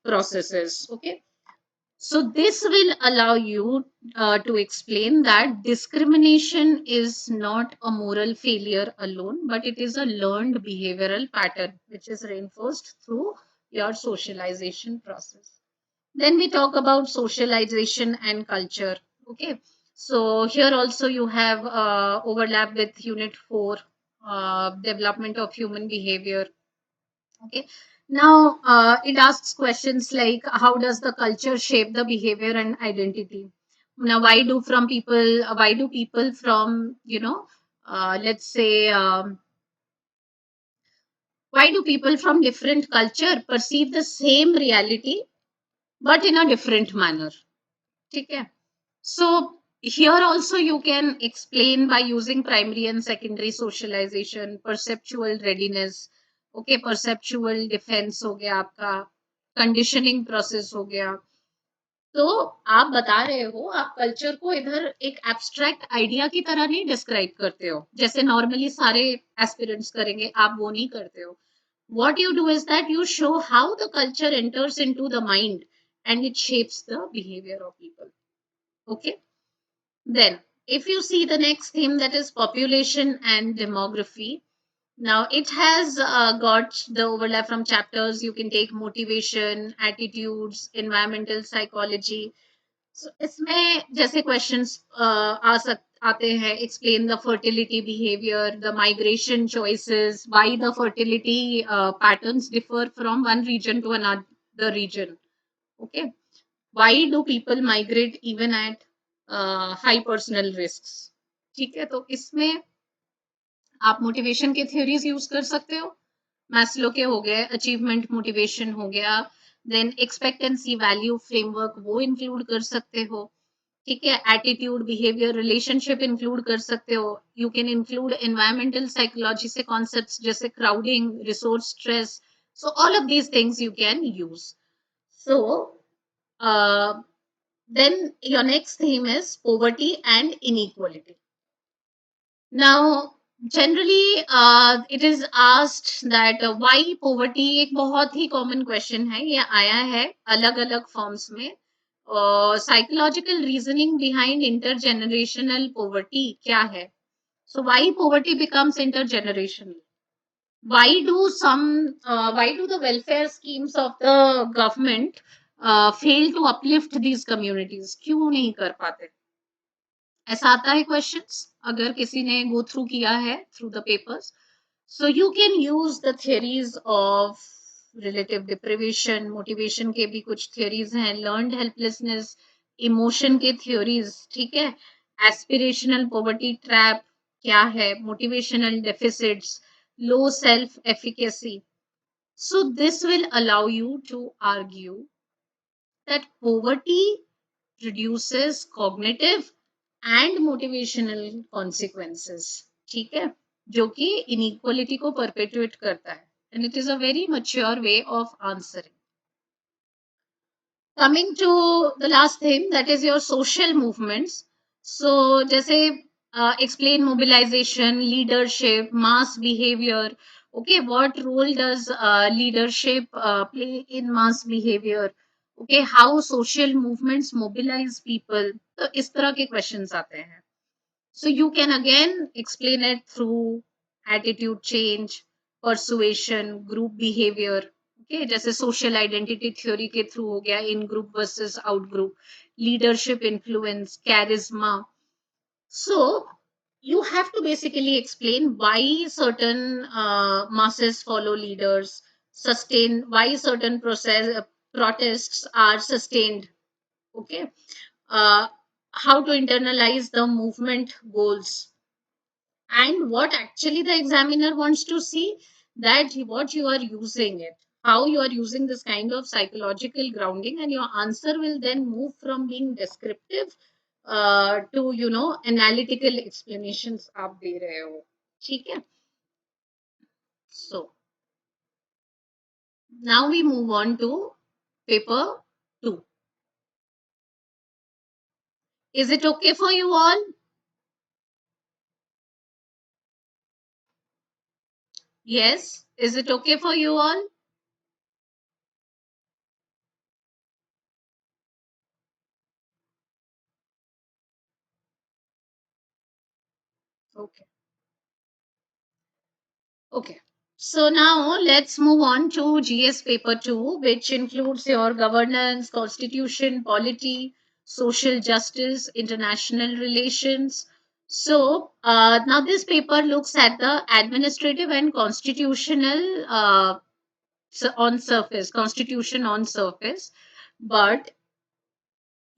processes, okay. So this will allow you to explain that discrimination is not a moral failure alone, but it is a learned behavioral pattern which is reinforced through your socialization process. Then we talk about socialization and culture. Okay. So here also you have overlap with unit 4, development of human behavior. Okay. Now it asks questions like, how does the culture shape the behavior and identity? Now, why do people from, let's say, why do people from different culture perceive the same reality but in a different manner? Okay. So here also you can explain by using primary and secondary socialization, perceptual readiness, okay, perceptual defense हो गया आपका, conditioning process हो गया। तो आप बता रहे हो, आप कल्चर को इधर एक एब्स्ट्रैक्ट आइडिया की तरह नहीं डिस्क्राइब करते हो जैसे नॉर्मली सारे एस्पिरेंट्स करेंगे, आप वो नहीं करते हो। What you do is that you show how the culture enters into the mind and it shapes the behavior of people, okay। Then, if you see the next theme, that is population and demography. Now, it has got the overlap from chapters. You can take motivation, attitudes, environmental psychology. So इसमें जैसे questions आते हैं, explain the fertility behavior, the migration choices, why the fertility patterns differ from one region to another region. Okay, why do people migrate even at high personal risks? ठीक है, तो इसमें आप motivation के थ्योरीज यूज कर सकते हो। Maslow के हो गए, अचीवमेंट मोटिवेशन हो गया, देन एक्सपेक्टेंसी वैल्यू फ्रेमवर्क वो इंक्लूड कर सकते हो। ठीक है, एटीट्यूड बिहेवियर रिलेशनशिप इंक्लूड कर सकते हो। You can include environmental psychology से कॉन्सेप्ट्स जैसे crowding, resource stress, so all of these things you can use. So then your next theme is poverty and inequality. Now, generally, it is asked that why poverty एक बहुत ही common question है, ये आया है अलग अलग forms में। Psychological reasoning behind intergenerational poverty क्या है? So why poverty becomes intergenerational? Why do the welfare schemes of the government fail to uplift these communities? क्यों नहीं कर पाते? ऐसा आता है क्वेश्चंस अगर किसी ने गो थ्रू किया है through the papers. So you can use the theories of relative deprivation, motivation के भी कुछ थियरीज हैं, लर्नड हेल्पलेसनेस, इमोशन के थ्योरीज। ठीक है, एस्पिरेशनल पॉवर्टी ट्रैप क्या है, motivational deficits, low self efficacy. So this will allow you to argue that poverty reduces cognitive and motivational consequences। ठीक है, जो कि inequality को perpetuate करता है, and it is a very mature way of answering। Coming to the last thing, that is your social movements। So जैसे explain mobilization, leadership, mass behavior। Okay, what role does leadership play in mass behavior? Okay, how social movements mobilize people? तो इस तरह के questions आते हैं। So you can again explain it through attitude change, persuasion, group behavior। Okay, जैसे social identity theory के through हो गया, in group versus out group, leadership influence, charisma। So you have to basically explain why certain masses follow leaders, sustain why certain protests are sustained. Okay, uh, how to internalize the movement goals, and what actually the examiner wants to see, that what you are using it, how you are using this kind of psychological grounding, and your answer will then move from being descriptive to analytical explanations आप दे रहे हो। ठीक है, so now we move on to paper 2। Is it okay for you all? Yes, is it okay for you all? Okay. Okay. So now let's move on to GS paper 2, which includes your governance, constitution, polity, social justice, international relations. So now this paper looks at the administrative and constitutional on surface, constitution on surface. But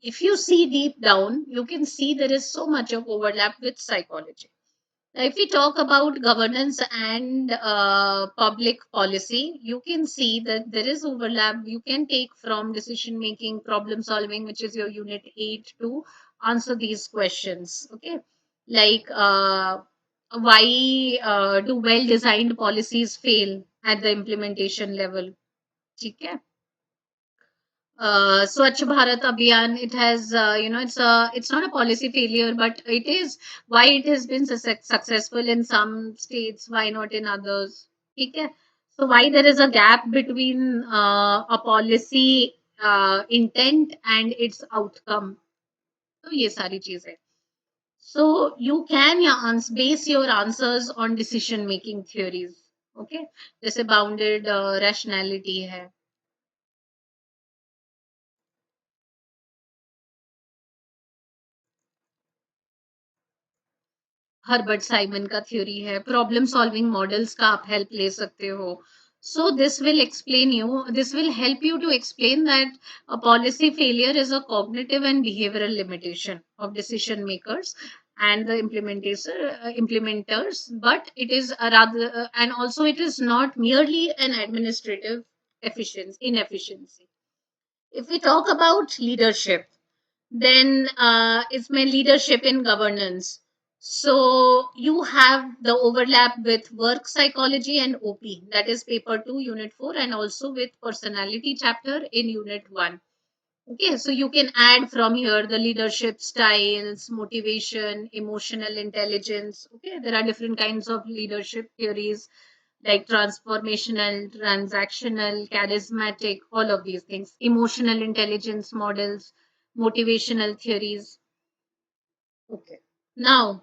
if you see deep down, you can see there is so much of overlap with psychology. If we talk about governance and public policy, you can see that there is overlap. You can take from decision making, problem solving, which is your unit 8, to answer these questions. Okay, like why do well designed policies fail at the implementation level? ठीक है, Swachh Bharat Abhiyan, it has, it's not a policy failure, but it is why it has been successful in some states, why not in others. ठीक है? So why there is a gap between a policy intent and its outcome. तो ये सारी चीजें. So you can base your answers on decision making theories. Okay, जैसे bounded rationality है. Herbert Simon का theory है, प्रॉब्लम सॉल्विंग मॉडल्स का आप हेल्प ले सकते हो. So this will help you to explain that a policy failure is a cognitive and behavioral limitation of decision makers and the implementers, but it is a rather and also it is not merely an administrative inefficiency. If we talk about leadership, then it's my leadership in governance. So you have the overlap with work psychology and OP, that is paper 2, unit 4, and also with personality chapter in unit 1. Okay, so you can add from here the leadership styles, motivation, emotional intelligence. Okay, there are different kinds of leadership theories like transformational, transactional, charismatic, all of these things, emotional intelligence models, motivational theories. Okay. Now,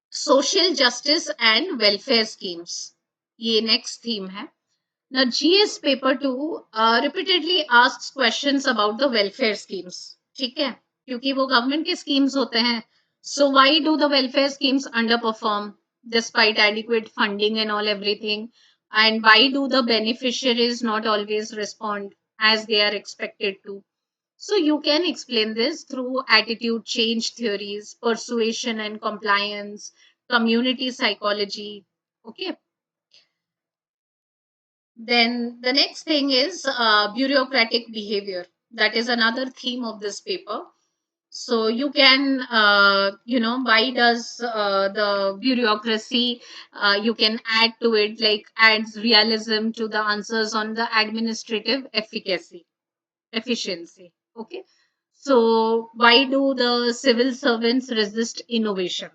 social justice and welfare schemes. ये next theme है. Now, GS paper 2 repeatedly asks questions about the welfare schemes. ठीक है? क्योंकि वो government के schemes होते हैं. So why do the welfare schemes underperform despite adequate funding and all everything? And why do the beneficiaries not always respond as they are expected to? So you can explain this through attitude change theories, persuasion and compliance, community psychology. Okay. Then the next thing is bureaucratic behavior. That is another theme of this paper. So you can, why does the bureaucracy, you can add to it, like adds realism to the answers on the administrative efficiency. Okay. So why do the civil servants resist innovation?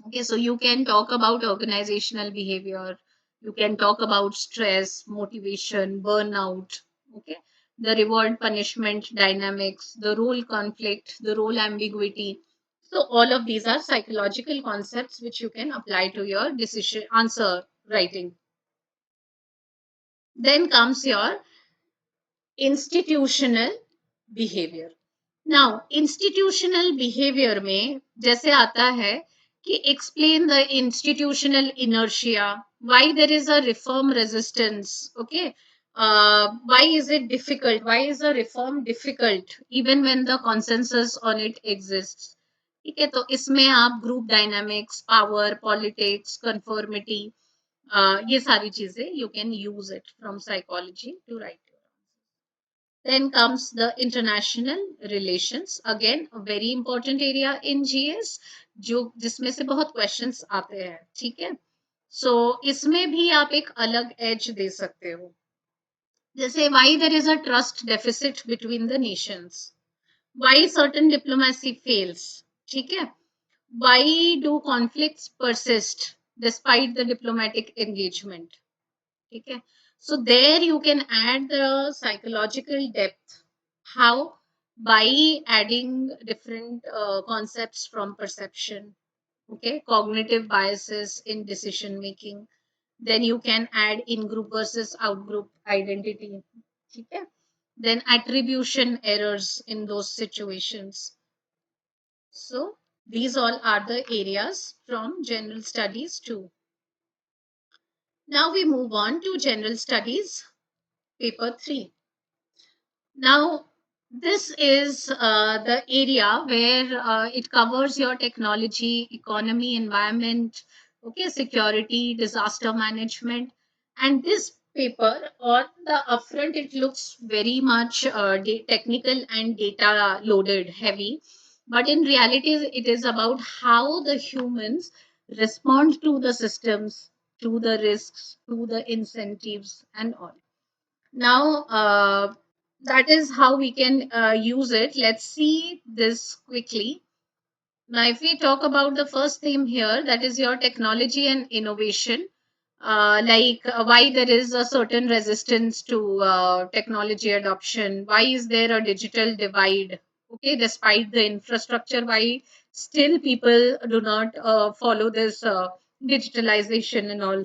Okay, so you can talk about organizational behavior, you can talk about stress, motivation, burnout, okay, the reward punishment dynamics, the role conflict, the role ambiguity. So all of these are psychological concepts which you can apply to your decision answer writing. Then comes your institutional behavior. Now, institutional behavior में जैसे आता है कि explain the institutional inertia, why there is a reform resistance, okay? Why is it difficult? Why is a reform difficult even when the consensus on it exists? ठीक है, तो इसमें आप group dynamics, power, politics, conformity, ये सारी चीजें you can use it from psychology to write. Then comes the international relations. Again, a very important area in GS, जो जिसमें से बहुत questions आते हैं, ठीक है? So इसमें भी आप एक अलग edge दे सकते हो. जैसे why there is a trust deficit between the nations. Why certain diplomacy fails, ठीक है? Why do conflicts persist despite the diplomatic engagement? ठीक है? So there you can add the psychological depth. How? By adding different concepts from perception, okay, cognitive biases in decision making. Then you can add in group versus out group identity, okay, then attribution errors in those situations. So these all are the areas from general studies too. Now we move on to general studies paper 3. Now, this is the area where it covers your technology, economy, environment, okay, security, disaster management. And this paper on the upfront, it looks very much technical and data loaded heavy. But in reality, it is about how the humans respond to the systems, to the risks, to the incentives, and all. Now, that is how we can use it. Let's see this quickly. Now, if we talk about the first theme here, that is your technology and innovation, why there is a certain resistance to technology adoption, why is there a digital divide? Okay, despite the infrastructure, why still people do not follow this digitalization and all?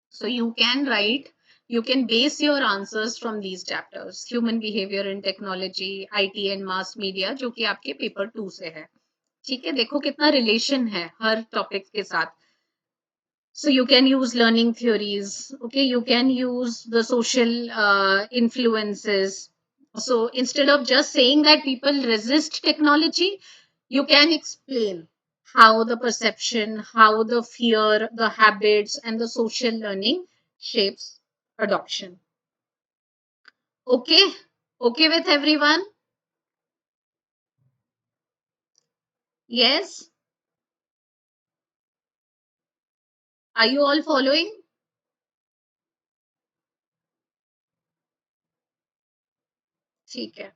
So you can base your answers from these chapters, human behavior and technology, IT and mass media, जो कि आपके paper 2 से है. ठीक है, देखो कितना relation है हर टॉपिक के साथ. So you can use learning theories, okay? You can use the social influences. So instead of just saying that people resist technology, you can explain how the perception, how the fear, the habits, and the social learning shapes adoption. Okay? Okay with everyone? Yes? Are you all following? ठीक है.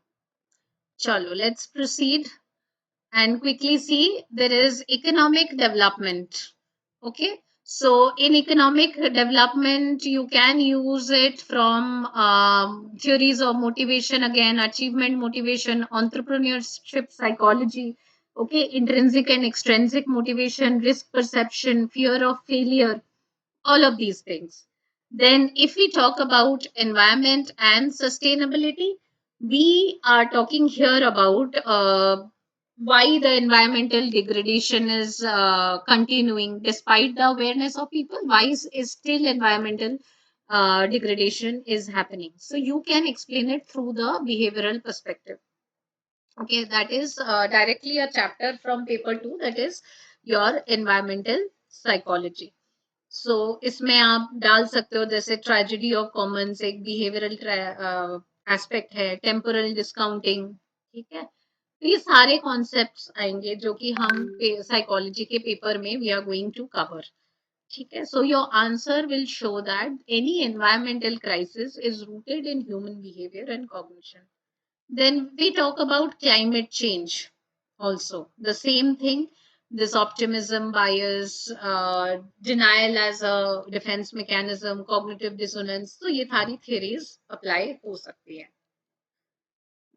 Chalo, let's proceed and quickly see there is economic development. Okay, so in economic development you can use it from theories of motivation, again achievement motivation, entrepreneurship psychology, okay, intrinsic and extrinsic motivation, risk perception, fear of failure, all of these things. Then, if we talk about environment and sustainability, we are talking here about why the environmental degradation is continuing despite the awareness of people. Why is still environmental degradation is happening? So you can explain it through the behavioral perspective. Okay, that is directly a chapter from paper 2, that is your environmental psychology. सो इसमें आप डाल सकते हो जैसे tragedy of Commons एक behavioural aspect है, temporal discounting, ठीक है. तो ये सारे कॉन्सेप्ट्स आएंगे जो कि हम साइकोलॉजी के पेपर में we are going to cover. ठीक है, so your answer will show that any environmental crisis is rooted in human behaviour and cognition. Then we talk about climate change also. The same thing, this optimism bias, denial as a defense mechanism, cognitive dissonance. So ये सारी theories apply हो सकती है.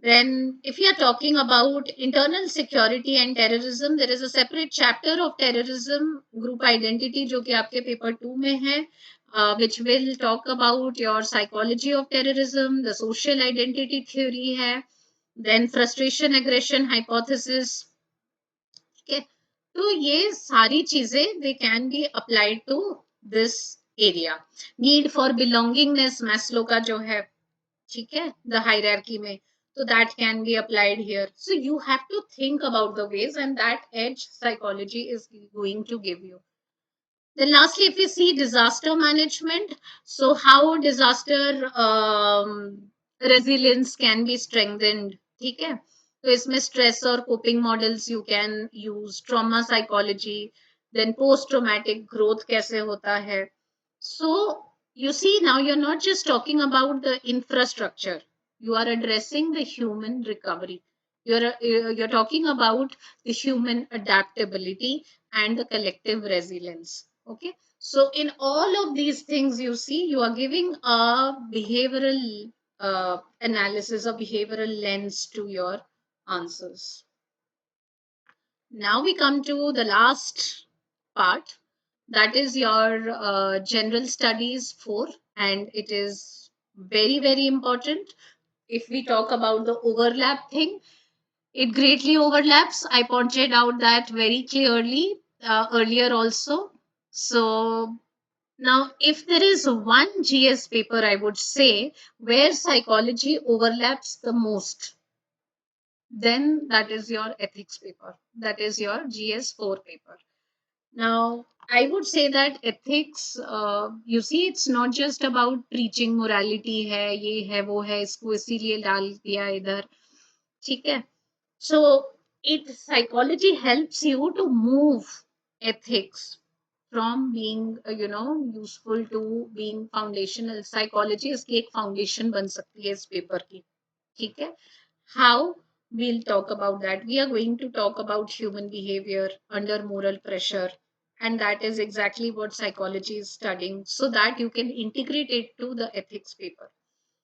Then, if you are talking about internal security and terrorism, there is a separate chapter of terrorism group identity जो कि आपके paper 2 में है, which will talk about your psychology of terrorism, the social identity theory है, then frustration aggression hypothesis. Okay, तो ये सारी चीजें they can be applied to this area. Need for belongingness Maslow का जो है, ठीक है, the hierarchy में, so that can be applied here. So you have to think about the ways, and that edge psychology is going to give you. Then lastly, if we see disaster management, so how disaster resilience can be strengthened, ठीक है. तो इसमें stress और coping models you can use, trauma psychology, then post traumatic growth कैसे होता है. So you see, now you're not just talking about the infrastructure, you are addressing the human recovery. You're talking about the human adaptability and the collective resilience. Okay, so in all of these things, you see, you are giving a behavioral analysis, a behavioral lens to your answers. Now we come to the last part, that is your general studies 4, and it is very, very important. If we talk about the overlap thing, it greatly overlaps. I pointed out that very clearly earlier also. So now, if there is one GS paper, I would say, where psychology overlaps the most, then that is your ethics paper. That is your GS4 paper. Now, I would say that ethics, you see, it's not just about preaching morality है, ये है, वो है, इसको इसीलिए डाल दिया इधर, ठीक है. So, it psychology helps you to move ethics from being useful to being foundational. Psychology इसकी एक foundation बन सकती है इस paper की, ठीक है. How? We'll talk about that. We are going to talk about human behavior under moral pressure, and that is exactly what psychology is studying, so that you can integrate it to the ethics paper.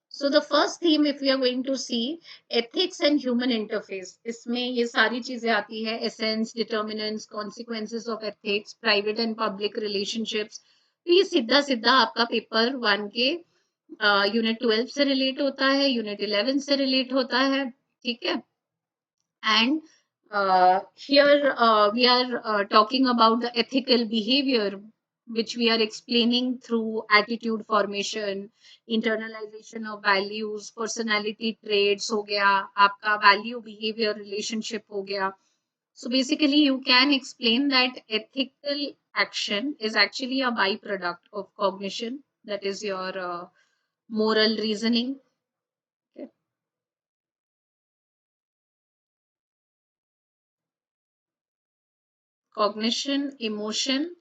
So the first theme, if we are going to see, ethics and human interface, इसमें ये सारी चीजें आती है, essence, determinants, consequences of ethics, private and public relationships. तो ये सीधा सीधा आपका पेपर 1 के यूनिट 12 से रिलेट होता है, यूनिट 11 से रिलेट होता है, ठीक है. And Here we are talking about the ethical behavior, which we are explaining through attitude formation, internalization of values, personality traits हो गया, आपका value behavior relationship हो गया. So basically, you can explain that ethical action is actually a byproduct of cognition. That is your moral reasoning. Okay. Cognition, emotion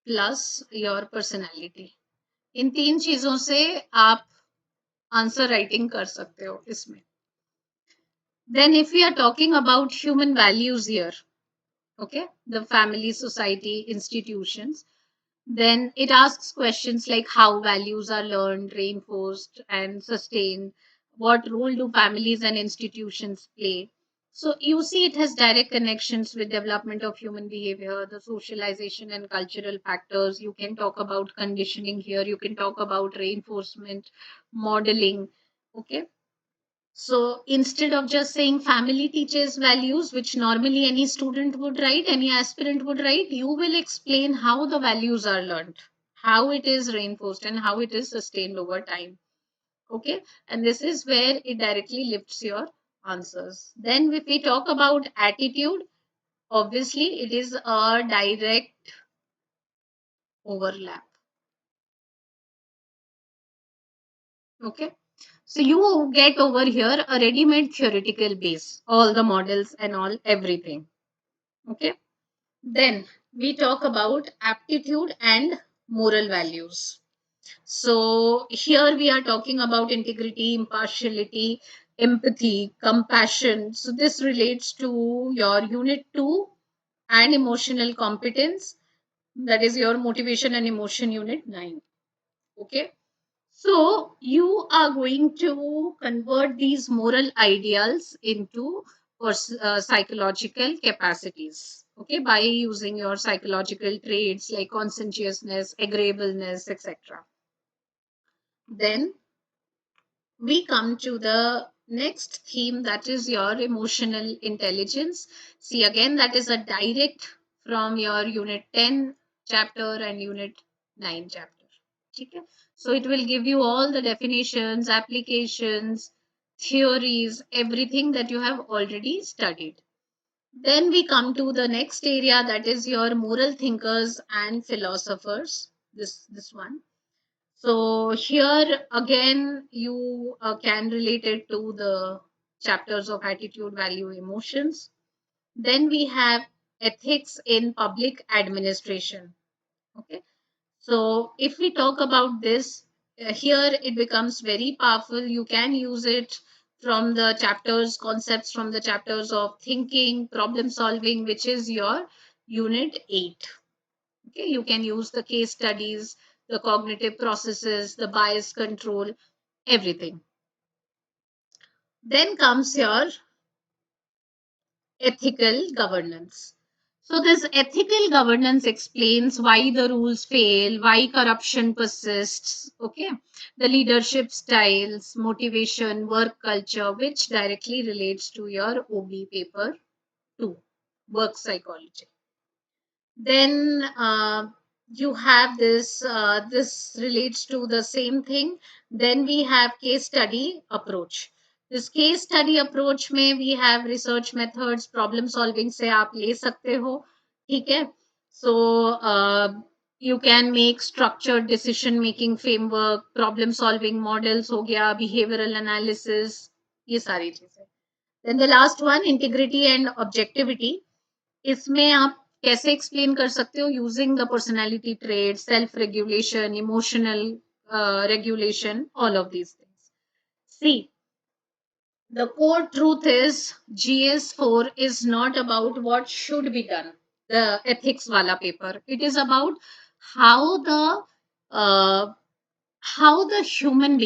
plus your personality. इन तीन चीजों से आप answer writing कर सकते हो इसमें. Then if we are talking about human values here, okay, the family, society, institutions, then it asks questions like how values are learned, reinforced, and sustained. What role do families and institutions play? So you see, it has direct connections with development of human behavior, the socialization and cultural factors. You can talk about conditioning here. You can talk about reinforcement, modeling. Okay. So instead of just saying family teaches values, which normally any student would write, any aspirant would write, you will explain how the values are learned, how it is reinforced, and how it is sustained over time. Okay. And this is where it directly lifts your answers. Then, if we talk about attitude, obviously it is a direct overlap. Okay. So you get over here a ready made theoretical base, all the models and all, everything. Okay. Then we talk about aptitude and moral values. So here we are talking about integrity, impartiality, empathy, compassion. So this relates to your unit 2 and emotional competence. That is your motivation and emotion unit 9. Okay. So you are going to convert these moral ideals into psychological capacities. Okay, by using your psychological traits like conscientiousness, agreeableness, etc. Then we come to the next theme, that is your emotional intelligence. See, again, that is a direct from your unit 10 chapter and unit 9 chapter. Okay? So it will give you all the definitions, applications, theories, everything that you have already studied. Then we come to the next area, that is your moral thinkers and philosophers. This one. So here again, you can relate it to the chapters of attitude, value, emotions. Then we have ethics in public administration. Okay. So if we talk about this, here it becomes very powerful. You can use it from the chapters, concepts from the chapters of thinking, problem solving, which is your unit 8. Okay, you can use the case studies, the cognitive processes, the bias control, everything. Then comes your ethical governance. So, this ethical governance explains why the rules fail, why corruption persists, okay, the leadership styles, motivation, work culture, which directly relates to your OB paper 2, work psychology. Then you have this relates to the same thing. Then we have case study approach. This case study approach में we have research methods, problem solving से आप ले सकते हो, ठीक है. So you can make structured decision making framework, problem solving models हो गया, behavioral analysis, ये सारी चीजें. Then the last one, integrity and objectivity. इसमें आप कैसे एक्सप्लेन कर सकते हो, using the personality trait, self regulation, emotional regulation, all of these things. See, the core truth is GS4 is not about what should be done, the ethics wala paper. It is about how uh, the human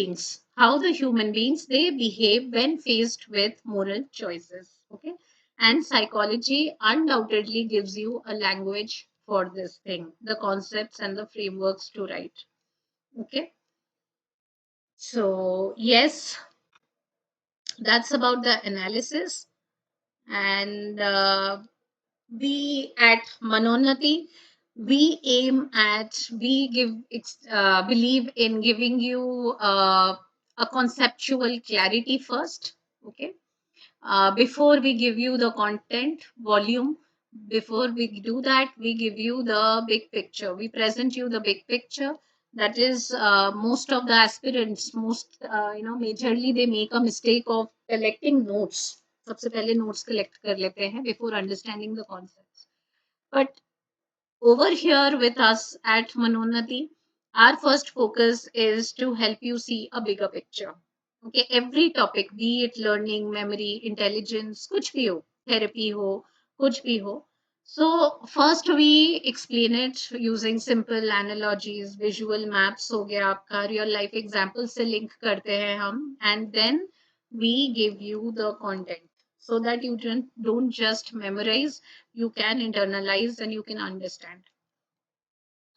beings they behave when faced with moral choices. Okay. And psychology undoubtedly gives you a language for this thing, the concepts and the frameworks to write. Okay. So yes, That's about the analysis. And we at Manonati, we believe in giving you a conceptual clarity first. Okay, before we give you the content volume, before we do that, we give you the big picture. We present you the big picture. That is, most of the aspirants, majorly they make a mistake of collecting notes. सबसे पहले notes collect कर लेते हैं before understanding the concepts. But over here with us at Manonati, our first focus is to help you see a bigger picture. Okay, every topic, be it learning, memory, intelligence, kuch bhi ho, therapy ho, kuch bhi ho. So first we explain it using simple analogies, visual maps हो गया आपका, real life examples से link करते हैं हम, and then we give you the content so that you don't just memorize, you can internalize and you can understand.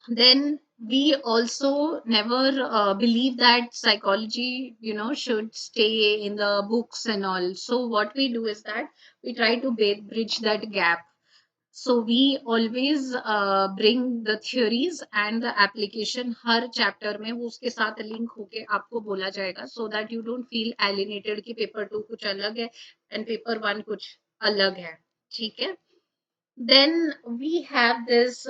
Then we also never believe that psychology, should stay in the books and all. So what we do is that we try to bridge that gap. So we always bring the theories and the application her chapter में वो उसके साथ link होके आपको बोला जाएगा, so that you don't feel alienated कि paper 2 कुछ अलग है and paper 1 कुछ अलग है. ठीक है. Then we have this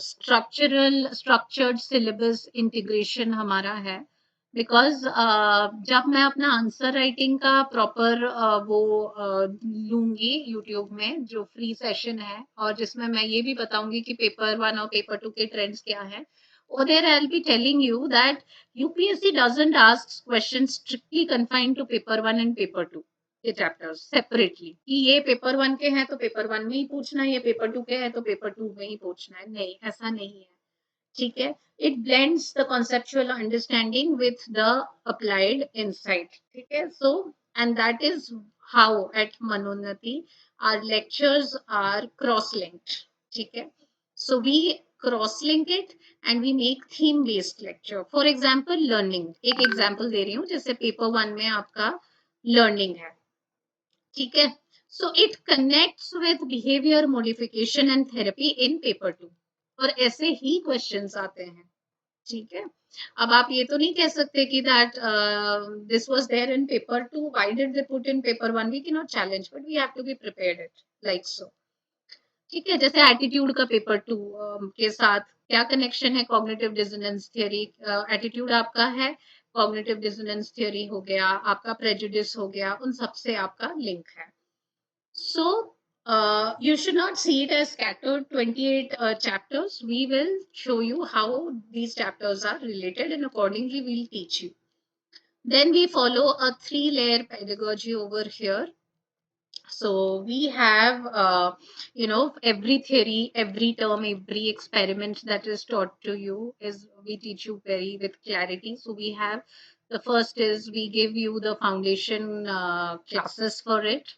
structured syllabus integration हमारा है, because जब मैं अपना आंसर राइटिंग का प्रॉपर वो लूंगी यूट्यूब में जो फ्री सेशन है, और जिसमें मैं ये भी बताऊंगी कि पेपर 1 और पेपर 2 के ट्रेंड्स क्या है, or there I'll be telling you that UPSC doesn't ask questions strictly confined to paper 1 and paper 2 के चैप्टर्स सेपरेटली, कि ये पेपर 1 के हैं तो पेपर 1 में ही पूछना है, ये पेपर 2 के हैं तो पेपर 2 में ही पूछना है. नहीं, ऐसा नहीं है. ठीक है. It blends the conceptual understanding with the applied insight. ठीक है. So, and that is how at Manonati our lectures are cross-linked. ठीक है. So we cross-link it and we make theme-based lecture. For example, learning. एक example दे रही हूँ, जैसे paper 1 में आपका learning है. ठीक है. So it connects with behavior modification and therapy in paper 2. और ऐसे ही questions आते हैं. ठीक है. अब आप ये तो नहीं कह सकते कि that this was there in paper 2, why did they put in paper 1? We cannot challenge, but we have to be prepared it like so. ठीक है. जैसे एटीट्यूड का पेपर 2 के साथ क्या कनेक्शन है? Cognitive dissonance theory. एटीट्यूड आपका है, कॉग्निटिव डिसोनेंस थ्योरी हो गया, आपका प्रेजुडिस हो गया, उन सब से आपका लिंक है. So you should not see it as scattered 28 chapters. We will show you how these chapters are related, and accordingly we'll teach you. Then we follow a 3-layer pedagogy over here. So we have, every theory, every term, every experiment that is taught to you is we teach you very with clarity. So we have the first is we give you the foundation classes for it,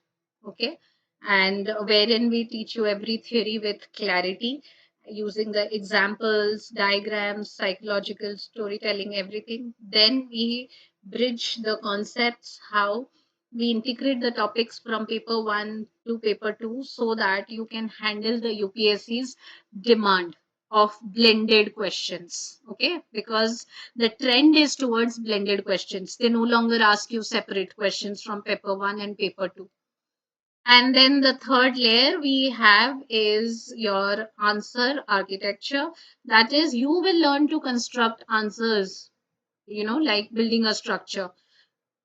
okay, and wherein we teach you every theory with clarity using the examples, diagrams, psychological storytelling, everything. Then we bridge the concepts, how we integrate the topics from paper 1 to paper 2 so that you can handle the UPSC's demand of blended questions. Okay, because the trend is towards blended questions. They no longer ask you separate questions from paper 1 and paper 2. And then the third layer we have is your answer architecture. That is, you will learn to construct answers, like building a structure,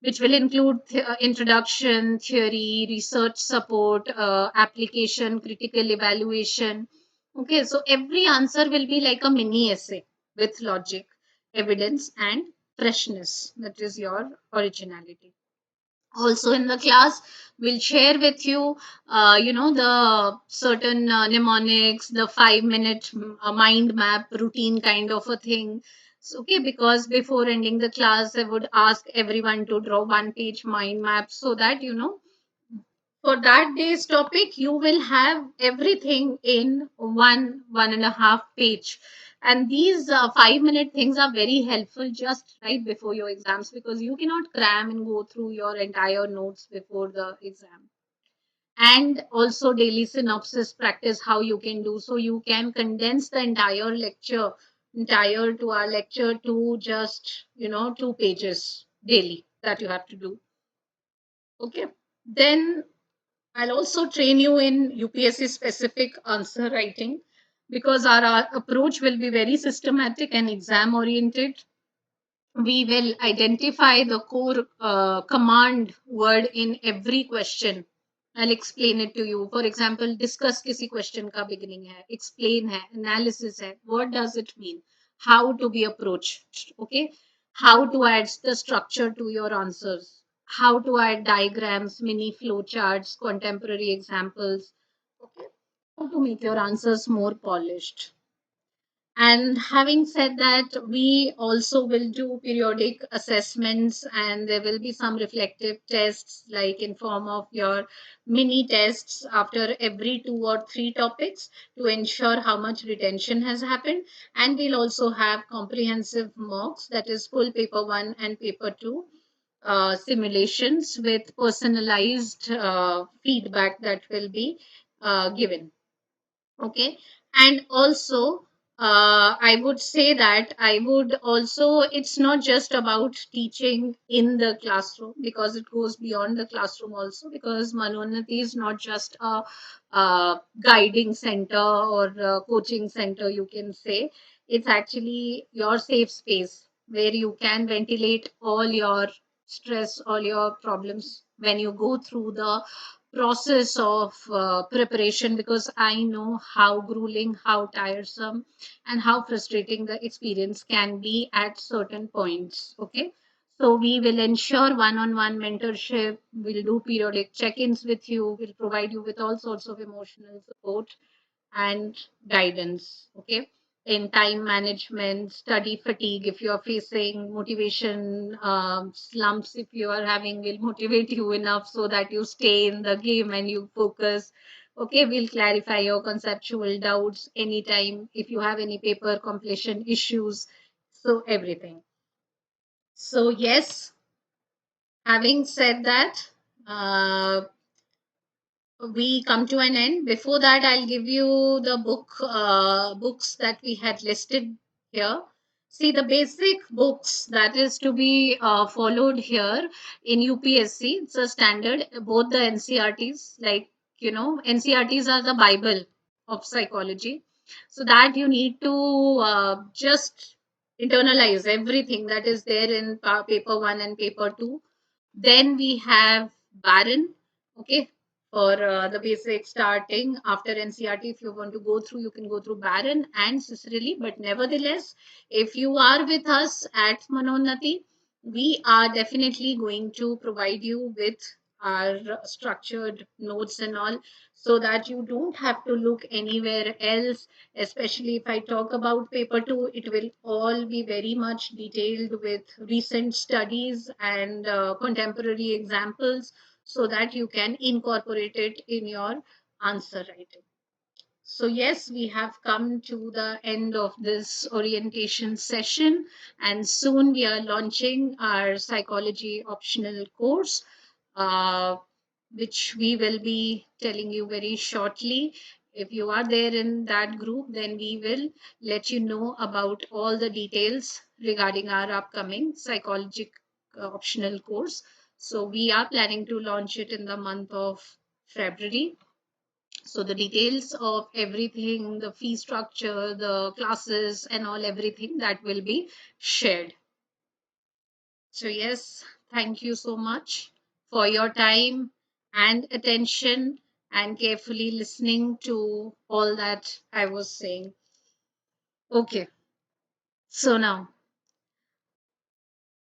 which will include introduction, theory, research support, application, critical evaluation. Okay, so every answer will be like a mini essay with logic, evidence, and freshness. That is your originality. Also in the class, we'll share with you, the certain mnemonics, the 5-minute mind map routine kind of a thing. So, okay, because before ending the class, I would ask everyone to draw 1-page mind map so that, for that day's topic, you will have everything in one and a half page. And these 5 minute things are very helpful just right before your exams, because you cannot cram and go through your entire notes before the exam. And also daily synopsis practice, how you can do, so you can condense the entire 2 hour lecture to just 2 pages daily that you have to do. Okay, then I'll also train you in UPSC specific answer writing, because our approach will be very systematic and exam oriented. We will identify the core command word in every question. I'll explain it to you. For example, discuss किसी question का beginning है, explain है, analysis है. What does it mean? How to be approached? Okay. How to add the structure to your answers? How to add diagrams, mini flow charts, contemporary examples. Okay. How to make your answers more polished. And having said that, we also will do periodic assessments, and there will be some reflective tests, like in form of your mini tests after every 2 or 3 topics, to ensure how much retention has happened. And we'll also have comprehensive mocks, that is full paper 1 and paper 2 simulations with personalized feedback that will be given. Okay. And also I would say that I would also, it's not just about teaching in the classroom, because it goes beyond the classroom also, because Manonati is not just a guiding center or a coaching center, you can say. It's actually your safe space where you can ventilate all your stress, all your problems when you go through the process of preparation, because I know how grueling, how tiresome, and how frustrating the experience can be at certain points. Okay. So we will ensure one-on-one mentorship. We'll do periodic check-ins with you. We'll provide you with all sorts of emotional support and guidance. Okay. In time management, study fatigue, if you are facing motivation slumps, if you are having, will motivate you enough so that you stay in the game and you focus. Okay, we'll clarify your conceptual doubts anytime if you have any paper completion issues. So, everything. So, yes, having said that, uh, we come to an end. Before that, I'll give you the books that we had listed here. See, the basic books that is to be followed here in UPSC. It's a standard. Both the NCRTs, like NCRTs are the Bible of psychology. So that you need to just internalize everything that is there in paper 1 and paper 2. Then we have Baron. Okay, for the basic starting after NCRT. If you want to go through, you can go through Baron and Cicerelli. But nevertheless, if you are with us at Manonnati, we are definitely going to provide you with our structured notes and all, so that you don't have to look anywhere else. Especially if I talk about paper 2, it will all be very much detailed with recent studies and contemporary examples, so that you can incorporate it in your answer writing. So, yes, we have come to the end of this orientation session, and soon we are launching our psychology optional course, uh, which we will be telling you very shortly. If you are there in that group, then we will let you know about all the details regarding our upcoming psychology optional course. So, we are planning to launch it in the month of February. So the details of everything, the fee structure, the classes and all, everything that will be shared. So yes, thank you so much for your time and attention and carefully listening to all that I was saying. Okay, so now